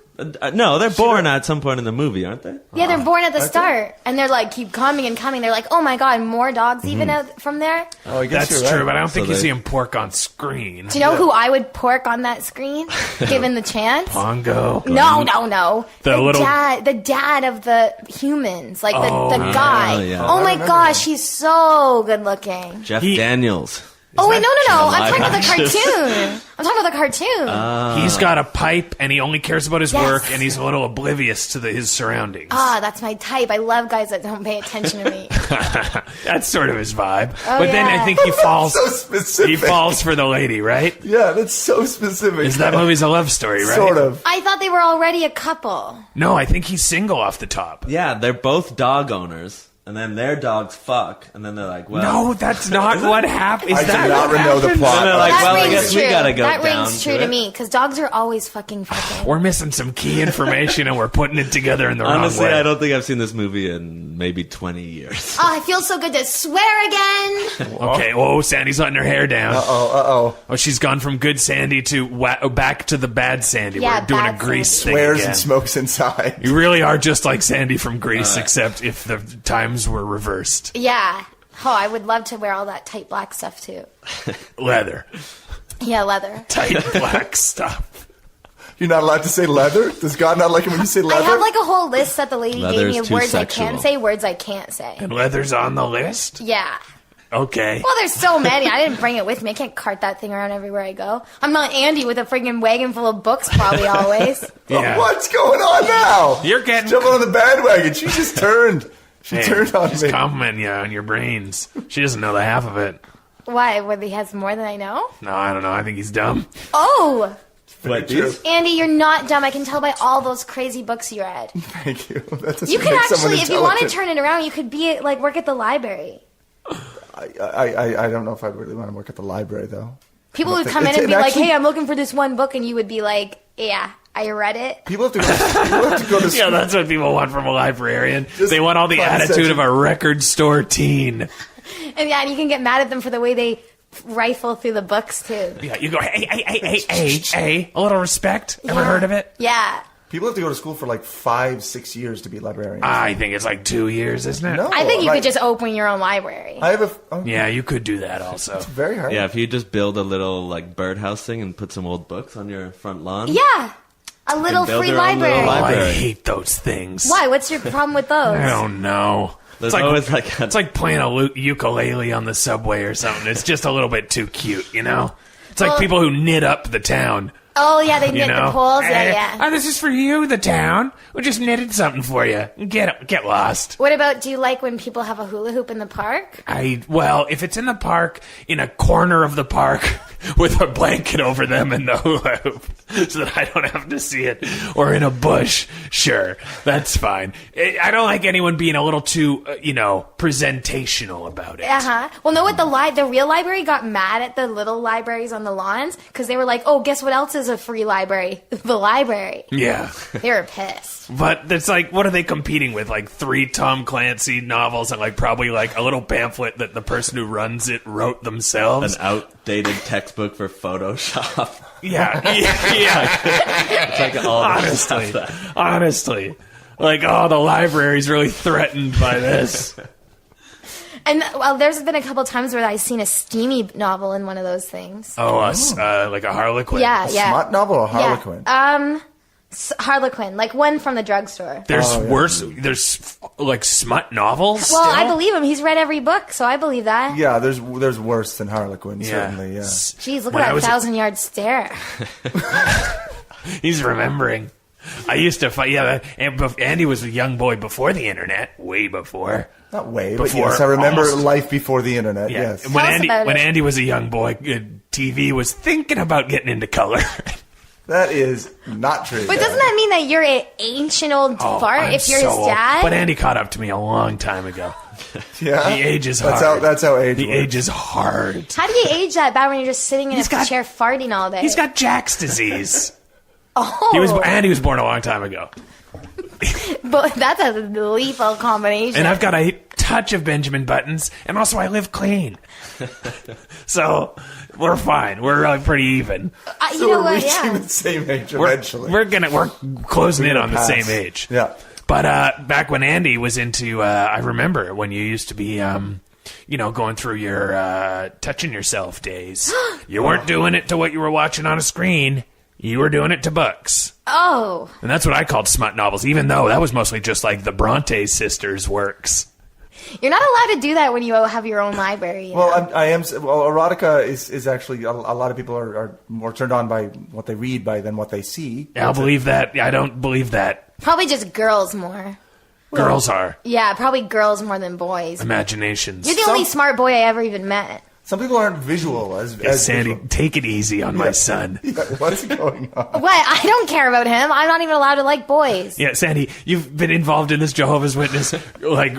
[SPEAKER 3] No, they're born at some point in the movie, aren't they?
[SPEAKER 4] Yeah, they're born at the start, and they're like keep coming and coming. They're like, oh my god, more dogs even out from there.
[SPEAKER 2] Oh, I guess
[SPEAKER 1] That's
[SPEAKER 2] you're
[SPEAKER 1] true,
[SPEAKER 2] right.
[SPEAKER 1] but I don't think
[SPEAKER 3] So
[SPEAKER 1] you
[SPEAKER 3] they-
[SPEAKER 1] see him pork on screen.
[SPEAKER 4] Do you know who I would pork on that screen, given the chance?
[SPEAKER 1] Pongo.
[SPEAKER 4] No.
[SPEAKER 1] The
[SPEAKER 4] The
[SPEAKER 1] little-
[SPEAKER 4] dad of the humans, like the guy.
[SPEAKER 3] yeah.
[SPEAKER 4] Oh my
[SPEAKER 2] remember
[SPEAKER 4] gosh, he's so good looking.
[SPEAKER 3] Jeff
[SPEAKER 1] He-
[SPEAKER 3] Daniels.
[SPEAKER 4] Oh wait, no. I'm
[SPEAKER 3] live
[SPEAKER 4] talking about the
[SPEAKER 3] action?
[SPEAKER 4] cartoon. I'm talking about the cartoon.
[SPEAKER 1] He's got a pipe, and he only cares about his
[SPEAKER 4] Yes.
[SPEAKER 1] work, and he's a little oblivious to his surroundings.
[SPEAKER 4] That's my type. I love guys that don't pay attention to me.
[SPEAKER 1] That's sort of his vibe.
[SPEAKER 4] Oh,
[SPEAKER 1] but then I
[SPEAKER 4] yeah.
[SPEAKER 1] think he falls.
[SPEAKER 2] So specific.
[SPEAKER 1] He falls for the lady, right?
[SPEAKER 2] Yeah, that's so specific.
[SPEAKER 1] Is that movie's a love story, right?
[SPEAKER 2] Sort of.
[SPEAKER 4] I thought they were already a couple.
[SPEAKER 1] No, I think he's single off the top.
[SPEAKER 3] Yeah, they're both dog owners, and then their dogs fuck, and then they're like, well,
[SPEAKER 1] No, that's not what happened. Is
[SPEAKER 2] I
[SPEAKER 1] that
[SPEAKER 2] do not
[SPEAKER 1] what
[SPEAKER 2] know the
[SPEAKER 1] happened?
[SPEAKER 2] plot.
[SPEAKER 3] And they're like,
[SPEAKER 4] That
[SPEAKER 3] well, I
[SPEAKER 4] rings
[SPEAKER 3] guess
[SPEAKER 4] true.
[SPEAKER 3] we gotta go
[SPEAKER 4] That
[SPEAKER 3] down
[SPEAKER 4] rings true
[SPEAKER 3] to
[SPEAKER 4] to
[SPEAKER 3] it.
[SPEAKER 4] me because dogs are always fucking.
[SPEAKER 1] We're missing some key information, and we're putting it together in the
[SPEAKER 3] Honestly,
[SPEAKER 1] wrong way.
[SPEAKER 3] I don't think I've seen this movie in maybe 20 years.
[SPEAKER 4] Oh, I feel so good to swear again.
[SPEAKER 1] Okay, whoa, Sandy's letting her hair down.
[SPEAKER 2] Oh.
[SPEAKER 1] Oh, she's gone from good Sandy to back to the bad Sandy.
[SPEAKER 4] Yeah,
[SPEAKER 1] We're doing a
[SPEAKER 4] bad
[SPEAKER 1] Grease
[SPEAKER 4] Sandy.
[SPEAKER 1] thing
[SPEAKER 2] Swears
[SPEAKER 1] again.
[SPEAKER 2] and smokes inside.
[SPEAKER 1] You really are just like Sandy from Grease, except if the times were reversed.
[SPEAKER 4] Yeah. Oh, I would love to wear all that tight black stuff too.
[SPEAKER 1] Leather.
[SPEAKER 4] Yeah, leather.
[SPEAKER 1] Tight black stuff.
[SPEAKER 2] You're not allowed to say leather? Does God not like it when you say
[SPEAKER 4] I
[SPEAKER 2] leather?
[SPEAKER 4] have like a whole list that the lady
[SPEAKER 3] Leather's
[SPEAKER 4] gave me of
[SPEAKER 3] too
[SPEAKER 4] words
[SPEAKER 3] sexual.
[SPEAKER 4] I can say, words I can't say.
[SPEAKER 1] And leather's on the list?
[SPEAKER 4] Yeah.
[SPEAKER 1] Okay.
[SPEAKER 4] Well, there's so many. I didn't bring it with me. I can't cart that thing around everywhere I go. I'm not Andy with a friggin' wagon full of books, probably always.
[SPEAKER 1] Yeah.
[SPEAKER 2] What's going on now?
[SPEAKER 1] You're getting-
[SPEAKER 2] Jumping on the bandwagon. She just turned. She
[SPEAKER 1] Hey,
[SPEAKER 2] turned on
[SPEAKER 1] she's
[SPEAKER 2] me.
[SPEAKER 1] complimenting you on your brains. She doesn't know the half of it.
[SPEAKER 4] Why? What, he has more than I know?
[SPEAKER 1] No, I don't know. I think he's dumb.
[SPEAKER 4] Oh!
[SPEAKER 3] What,
[SPEAKER 2] true.
[SPEAKER 3] these?
[SPEAKER 4] Andy, you're not dumb. I can tell by all those crazy books you read.
[SPEAKER 2] Thank you. That doesn't
[SPEAKER 4] You could
[SPEAKER 2] make someone
[SPEAKER 4] actually, if you want to
[SPEAKER 2] intelligent.
[SPEAKER 4] turn it around, you could be like work at the library.
[SPEAKER 2] I don't know if I really want to work at the library, though.
[SPEAKER 4] People
[SPEAKER 2] I
[SPEAKER 4] would
[SPEAKER 2] don't
[SPEAKER 4] come in
[SPEAKER 2] think-
[SPEAKER 4] and be
[SPEAKER 2] it's-
[SPEAKER 4] like,
[SPEAKER 2] actually-
[SPEAKER 4] "Hey, I'm looking for this one book," and you would be like, "Yeah, I read it."
[SPEAKER 2] People have to go to
[SPEAKER 1] Yeah,
[SPEAKER 2] school.
[SPEAKER 1] that's what people want from a librarian.
[SPEAKER 2] Just
[SPEAKER 1] They want all the attitude
[SPEAKER 2] condescension.
[SPEAKER 1] of a record store teen.
[SPEAKER 4] And yeah, and you can get mad at them for the way they rifle through the books too.
[SPEAKER 1] Yeah, you go, hey, a little respect. Ever
[SPEAKER 4] Yeah.
[SPEAKER 1] heard of it?
[SPEAKER 4] Yeah.
[SPEAKER 2] People have to go to school for like 5-6 years to be librarians.
[SPEAKER 1] I think it's like 2 years, isn't it?
[SPEAKER 2] No.
[SPEAKER 4] I think you
[SPEAKER 2] like-
[SPEAKER 4] could just open your own library.
[SPEAKER 2] I have a.
[SPEAKER 1] Yeah, you could do that also.
[SPEAKER 2] Very hard.
[SPEAKER 3] Yeah, if you just build a little like birdhouse thing and put some old books on your front lawn.
[SPEAKER 4] Yeah. A little
[SPEAKER 3] build
[SPEAKER 4] free
[SPEAKER 3] their own little
[SPEAKER 4] library.
[SPEAKER 1] Oh, I
[SPEAKER 3] library.
[SPEAKER 1] hate those things.
[SPEAKER 4] Why? What's your problem with those?
[SPEAKER 1] I don't know.
[SPEAKER 3] There's
[SPEAKER 1] It's like,
[SPEAKER 3] always like a,
[SPEAKER 1] it's like playing a ukulele on the subway or something. It's just a little bit too cute, you know? It's like
[SPEAKER 4] Well-
[SPEAKER 1] people who knit up the town.
[SPEAKER 4] Oh yeah, they
[SPEAKER 1] You
[SPEAKER 4] knit
[SPEAKER 1] know?
[SPEAKER 4] the poles. Yeah,
[SPEAKER 1] Eh,
[SPEAKER 4] yeah.
[SPEAKER 1] Oh, this is for you, the town. We just knitted something for you. Get lost.
[SPEAKER 4] What about? Do you like when people have a hula hoop in the park?
[SPEAKER 1] Well, if it's in the park, in a corner of the park, with a blanket over them and the hula hoop, so that I don't have to see it, or in a bush, sure, that's fine. I don't like anyone being a little too, presentational about it.
[SPEAKER 4] Uh huh. Well, no, what the real library got mad at the little libraries on the lawns because they were like, "Oh, guess what else is a free library? The library."
[SPEAKER 1] Yeah.
[SPEAKER 4] They were pissed.
[SPEAKER 1] But it's like, what are they competing with? Like 3 Tom Clancy novels and like probably like a little pamphlet that the person who runs it wrote
[SPEAKER 3] an
[SPEAKER 1] themselves.
[SPEAKER 3] outdated textbook for Photoshop.
[SPEAKER 1] Yeah.
[SPEAKER 3] It's like all that
[SPEAKER 1] Honestly.
[SPEAKER 3] stuff.
[SPEAKER 1] Honestly. Like, oh, the library's really threatened by this.
[SPEAKER 4] And well, there's been a couple times where I've seen a steamy novel in one of those things.
[SPEAKER 1] Oh, like a Harlequin.
[SPEAKER 4] Yeah, yeah.
[SPEAKER 2] Smut novel or Harlequin?
[SPEAKER 4] Yeah. Harlequin, like one from the drugstore.
[SPEAKER 1] There's worse. There's like smut novels.
[SPEAKER 4] Well,
[SPEAKER 1] still?
[SPEAKER 4] I believe him. He's read every book, so I believe that.
[SPEAKER 2] Yeah, there's worse than Harlequin, certainly, yeah.
[SPEAKER 4] Jeez, look
[SPEAKER 1] When I
[SPEAKER 4] at that
[SPEAKER 1] was-
[SPEAKER 4] 1,000-yard stare.
[SPEAKER 1] He's remembering. I used to fight. Yeah, Andy was a young boy before the internet, way before.
[SPEAKER 2] Not way, but
[SPEAKER 1] Before,
[SPEAKER 2] yes, I remember
[SPEAKER 1] almost.
[SPEAKER 2] life before the internet,
[SPEAKER 1] Yeah.
[SPEAKER 2] yes.
[SPEAKER 1] When
[SPEAKER 4] Tell us about
[SPEAKER 1] when
[SPEAKER 4] it.
[SPEAKER 1] Andy was a young boy, TV was thinking about getting into color.
[SPEAKER 2] That is not true.
[SPEAKER 4] But doesn't that mean that you're an ancient old fart
[SPEAKER 1] I'm
[SPEAKER 4] if you're
[SPEAKER 1] so
[SPEAKER 4] his
[SPEAKER 1] old.
[SPEAKER 4] dad?
[SPEAKER 1] But Andy caught up to me a long time ago.
[SPEAKER 2] Yeah?
[SPEAKER 1] The age is
[SPEAKER 2] that's
[SPEAKER 1] hard.
[SPEAKER 2] That's how age
[SPEAKER 1] The
[SPEAKER 2] works.
[SPEAKER 1] age is hard.
[SPEAKER 4] How do you age that bad when you're just sitting in
[SPEAKER 1] He's
[SPEAKER 4] a
[SPEAKER 1] got-
[SPEAKER 4] chair farting all day?
[SPEAKER 1] He's got Jack's disease.
[SPEAKER 4] Oh,
[SPEAKER 1] Andy was born a long time ago.
[SPEAKER 4] but that's a lethal combination.
[SPEAKER 1] And I've got a touch of Benjamin Buttons, and also I live clean. So we're fine. We're really pretty even.
[SPEAKER 4] You
[SPEAKER 2] So
[SPEAKER 4] know
[SPEAKER 2] we're
[SPEAKER 4] what?
[SPEAKER 2] reaching
[SPEAKER 4] Yeah.
[SPEAKER 2] the same age
[SPEAKER 1] We're
[SPEAKER 2] eventually.
[SPEAKER 1] we're closing in on the
[SPEAKER 2] Pass.
[SPEAKER 1] same age.
[SPEAKER 2] Yeah.
[SPEAKER 1] But back when Andy was into, I remember when you used to be, going through your touching yourself days. You weren't doing it to what you were watching on a screen. You were doing it to books.
[SPEAKER 4] Oh,
[SPEAKER 1] And that's what I called smut novels, even though that was mostly just like the Bronte sisters' works.
[SPEAKER 4] you're not allowed to do that when you have your own library. you know?
[SPEAKER 2] Well, I am. Well, erotica is actually a lot of people are more turned on by what they read than what they see.
[SPEAKER 1] I'll believe that. I don't believe that.
[SPEAKER 4] Probably just girls more.
[SPEAKER 1] Girls are
[SPEAKER 4] Yeah, probably girls more than boys.
[SPEAKER 1] imaginations.
[SPEAKER 4] You're the only smart boy I ever even met.
[SPEAKER 2] Some people aren't visual as
[SPEAKER 1] Sandy,
[SPEAKER 2] visual.
[SPEAKER 1] take it easy on my son.
[SPEAKER 2] Yeah, what's going on?
[SPEAKER 4] What? I don't care about him. I'm not even allowed to like boys.
[SPEAKER 1] Yeah, Sandy, you've been involved in this Jehovah's Witness like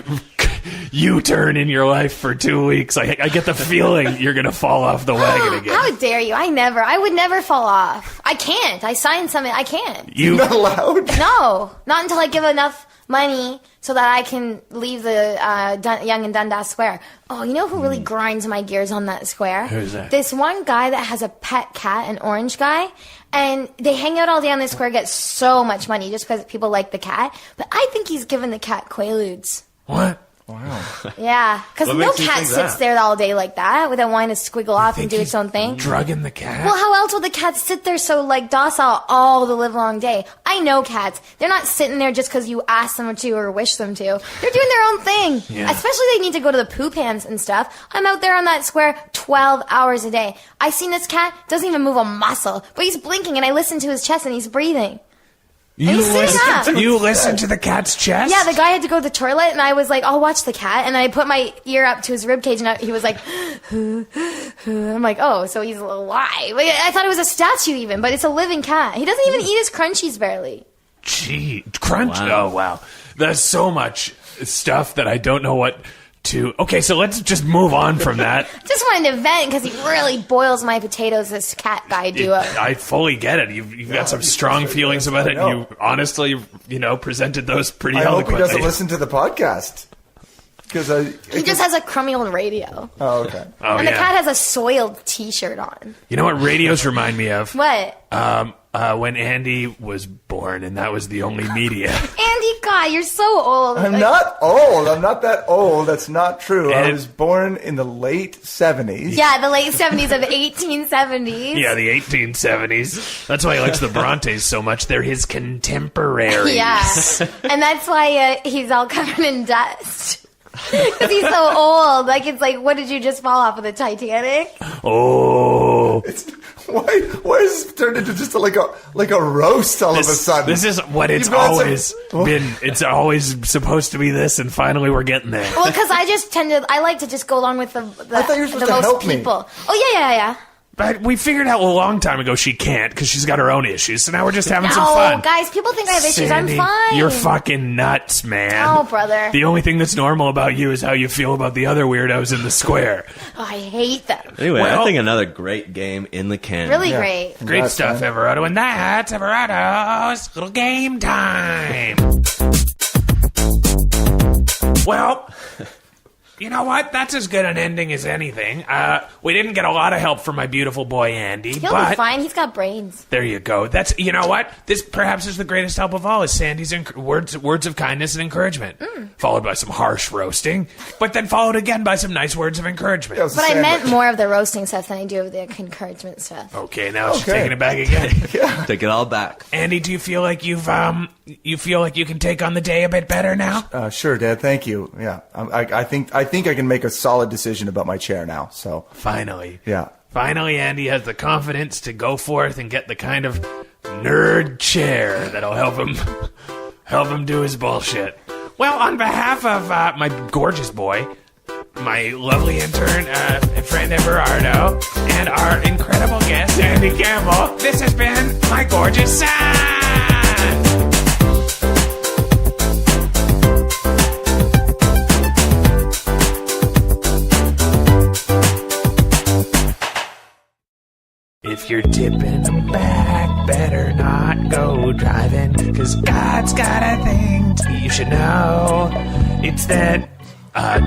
[SPEAKER 1] U-turn in your life for 2 weeks. I get the feeling you're gonna fall off the wagon again.
[SPEAKER 4] How dare you? I would never fall off. I can't. I signed something. I can't.
[SPEAKER 1] You
[SPEAKER 2] Not allowed.
[SPEAKER 4] No, not until I give enough money so that I can leave the Young and Dundas Square. Oh, you know who really grinds my gears on that square?
[SPEAKER 1] Who's that?
[SPEAKER 4] This one guy that has a pet cat, an orange guy, and they hang out all day on the square, get so much money just because people like the cat. But I think he's giving the cat Quaaludes.
[SPEAKER 1] what?
[SPEAKER 2] Wow.
[SPEAKER 4] Yeah, because
[SPEAKER 3] What
[SPEAKER 4] no
[SPEAKER 3] makes you
[SPEAKER 4] cat
[SPEAKER 3] think
[SPEAKER 4] sits
[SPEAKER 3] that?
[SPEAKER 4] there all day like that with a wine to squiggle off and
[SPEAKER 1] Think
[SPEAKER 4] do
[SPEAKER 1] he's
[SPEAKER 4] its own thing.
[SPEAKER 1] Drugging the cat?
[SPEAKER 4] Well, how else would the cats sit there so like docile all the live long day? I know cats. They're not sitting there just because you ask them to or wish them to. They're doing their own thing.
[SPEAKER 1] Yeah.
[SPEAKER 4] Especially they need to go to the poo pans and stuff. I'm out there on that square 12 hours a day. I seen this cat, doesn't even move a muscle, but he's blinking and I listen to his chest and he's breathing.
[SPEAKER 1] you
[SPEAKER 4] he's sitting up.
[SPEAKER 1] You listen to the cat's chest?
[SPEAKER 4] Yeah, the guy had to go to the toilet, and I was like, I'll watch the cat. And I put my ear up to his ribcage, and he was like, I'm like, oh, so he's alive. Like, I thought it was a statue even, but it's a living cat. He doesn't even eat his crunchies barely.
[SPEAKER 1] Gee, crunch.
[SPEAKER 3] Wow.
[SPEAKER 1] Oh, wow. There's so much stuff that I don't know what to... Okay, so let's just move on from that.
[SPEAKER 4] Just wanted to vent because he really boils my potatoes, this cat guy duo.
[SPEAKER 1] I fully get it. You've got some strong feelings about it.
[SPEAKER 2] I know.
[SPEAKER 1] You honestly, presented those pretty
[SPEAKER 2] I hope he
[SPEAKER 1] eloquently.
[SPEAKER 2] doesn't listen to the podcast. Because
[SPEAKER 4] He just has a crummy old radio.
[SPEAKER 2] Oh, okay.
[SPEAKER 1] Oh,
[SPEAKER 4] And the
[SPEAKER 1] yeah.
[SPEAKER 4] cat has a soiled t-shirt on.
[SPEAKER 1] You know what radios remind me of?
[SPEAKER 4] What?
[SPEAKER 1] When Andy was born, and that was the only media.
[SPEAKER 4] Andy, God, you're so old.
[SPEAKER 2] I'm not old. I'm not that old. That's not true. I
[SPEAKER 1] And-
[SPEAKER 2] was born in the late 70s.
[SPEAKER 4] Yeah, the late 70s of 1870s.
[SPEAKER 1] Yeah, the 1870s. That's why he likes the Brontes so much. They're his contemporaries.
[SPEAKER 4] Yeah. And that's why he's all covered in dust. Because he's so old. Like, it's like, what did you just fall off of the Titanic?
[SPEAKER 1] Oh.
[SPEAKER 2] Why is it turned into just like a roast all of a sudden?
[SPEAKER 1] This is what it's
[SPEAKER 2] You've got some-
[SPEAKER 1] always been. It's always supposed to be this, and finally we're getting there.
[SPEAKER 4] Well, because I like to just go along with the
[SPEAKER 2] I thought you were supposed
[SPEAKER 4] the
[SPEAKER 2] to
[SPEAKER 4] most
[SPEAKER 2] help me.
[SPEAKER 4] people. Oh, yeah.
[SPEAKER 1] But we figured out a long time ago she can't because she's got her own issues. So now we're just having some fun.
[SPEAKER 4] No, guys, people think I have issues.
[SPEAKER 1] Sandy,
[SPEAKER 4] I'm fine.
[SPEAKER 1] You're fucking nuts, man.
[SPEAKER 4] Oh, brother.
[SPEAKER 1] The only thing that's normal about you is how you feel about the other weirdos in the square.
[SPEAKER 4] Oh, I hate them.
[SPEAKER 3] Anyway,
[SPEAKER 1] Well-
[SPEAKER 3] I think another great game in the can.
[SPEAKER 4] Really
[SPEAKER 2] Yeah.
[SPEAKER 4] great.
[SPEAKER 1] Great
[SPEAKER 2] Congrats,
[SPEAKER 1] stuff,
[SPEAKER 2] man.
[SPEAKER 1] Everardo. And that's Everardo's little game time. Well, You know what? That's as good an ending as anything. We didn't get a lot of help from my beautiful boy Andy,
[SPEAKER 4] He'll
[SPEAKER 1] but
[SPEAKER 4] be fine. He's got brains.
[SPEAKER 1] there you go. That's, you know what? This perhaps is the greatest help of all, is Sandy's words of kindness and encouragement, followed by some harsh roasting, but then followed again by some nice words of encouragement.
[SPEAKER 2] That was a
[SPEAKER 4] But I
[SPEAKER 2] sandwich.
[SPEAKER 4] meant more of the roasting stuff than I do of the encouragement stuff.
[SPEAKER 1] Okay, now she's
[SPEAKER 2] Okay.
[SPEAKER 1] taking it back again.
[SPEAKER 3] Take it all back.
[SPEAKER 1] Andy, do you feel like you feel like you can take on the day a bit better now?
[SPEAKER 2] Sure, Dad. Thank you. Yeah, I think I can make a solid decision about my chair now. So
[SPEAKER 1] Finally.
[SPEAKER 2] yeah.
[SPEAKER 1] Finally, Andy has the confidence to go forth and get the kind of nerd chair that'll help him do his bullshit. Well, on behalf of my gorgeous boy, my lovely intern, friend Everardo, and our incredible guest, Andy Campbell, this has been my gorgeous son! If you're tipping them back, better not go driving, 'cause God's got a thing you should know. It's that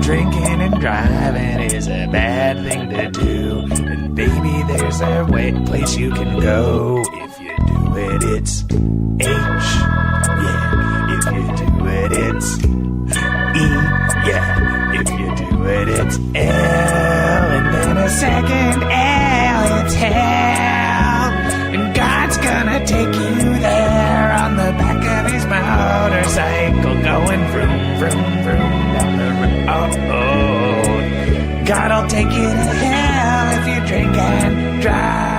[SPEAKER 1] drinking and driving is a bad thing to do. And baby, there's a place you can go. If you do it, it's H. Yeah. If you do it, it's E. Yeah. If you do it, it's L. And then a second L, it's hell. And God's gonna take you there on the back of his motorcycle, going vroom, vroom, vroom down the road. Oh, God'll take you to hell if you drink and drive.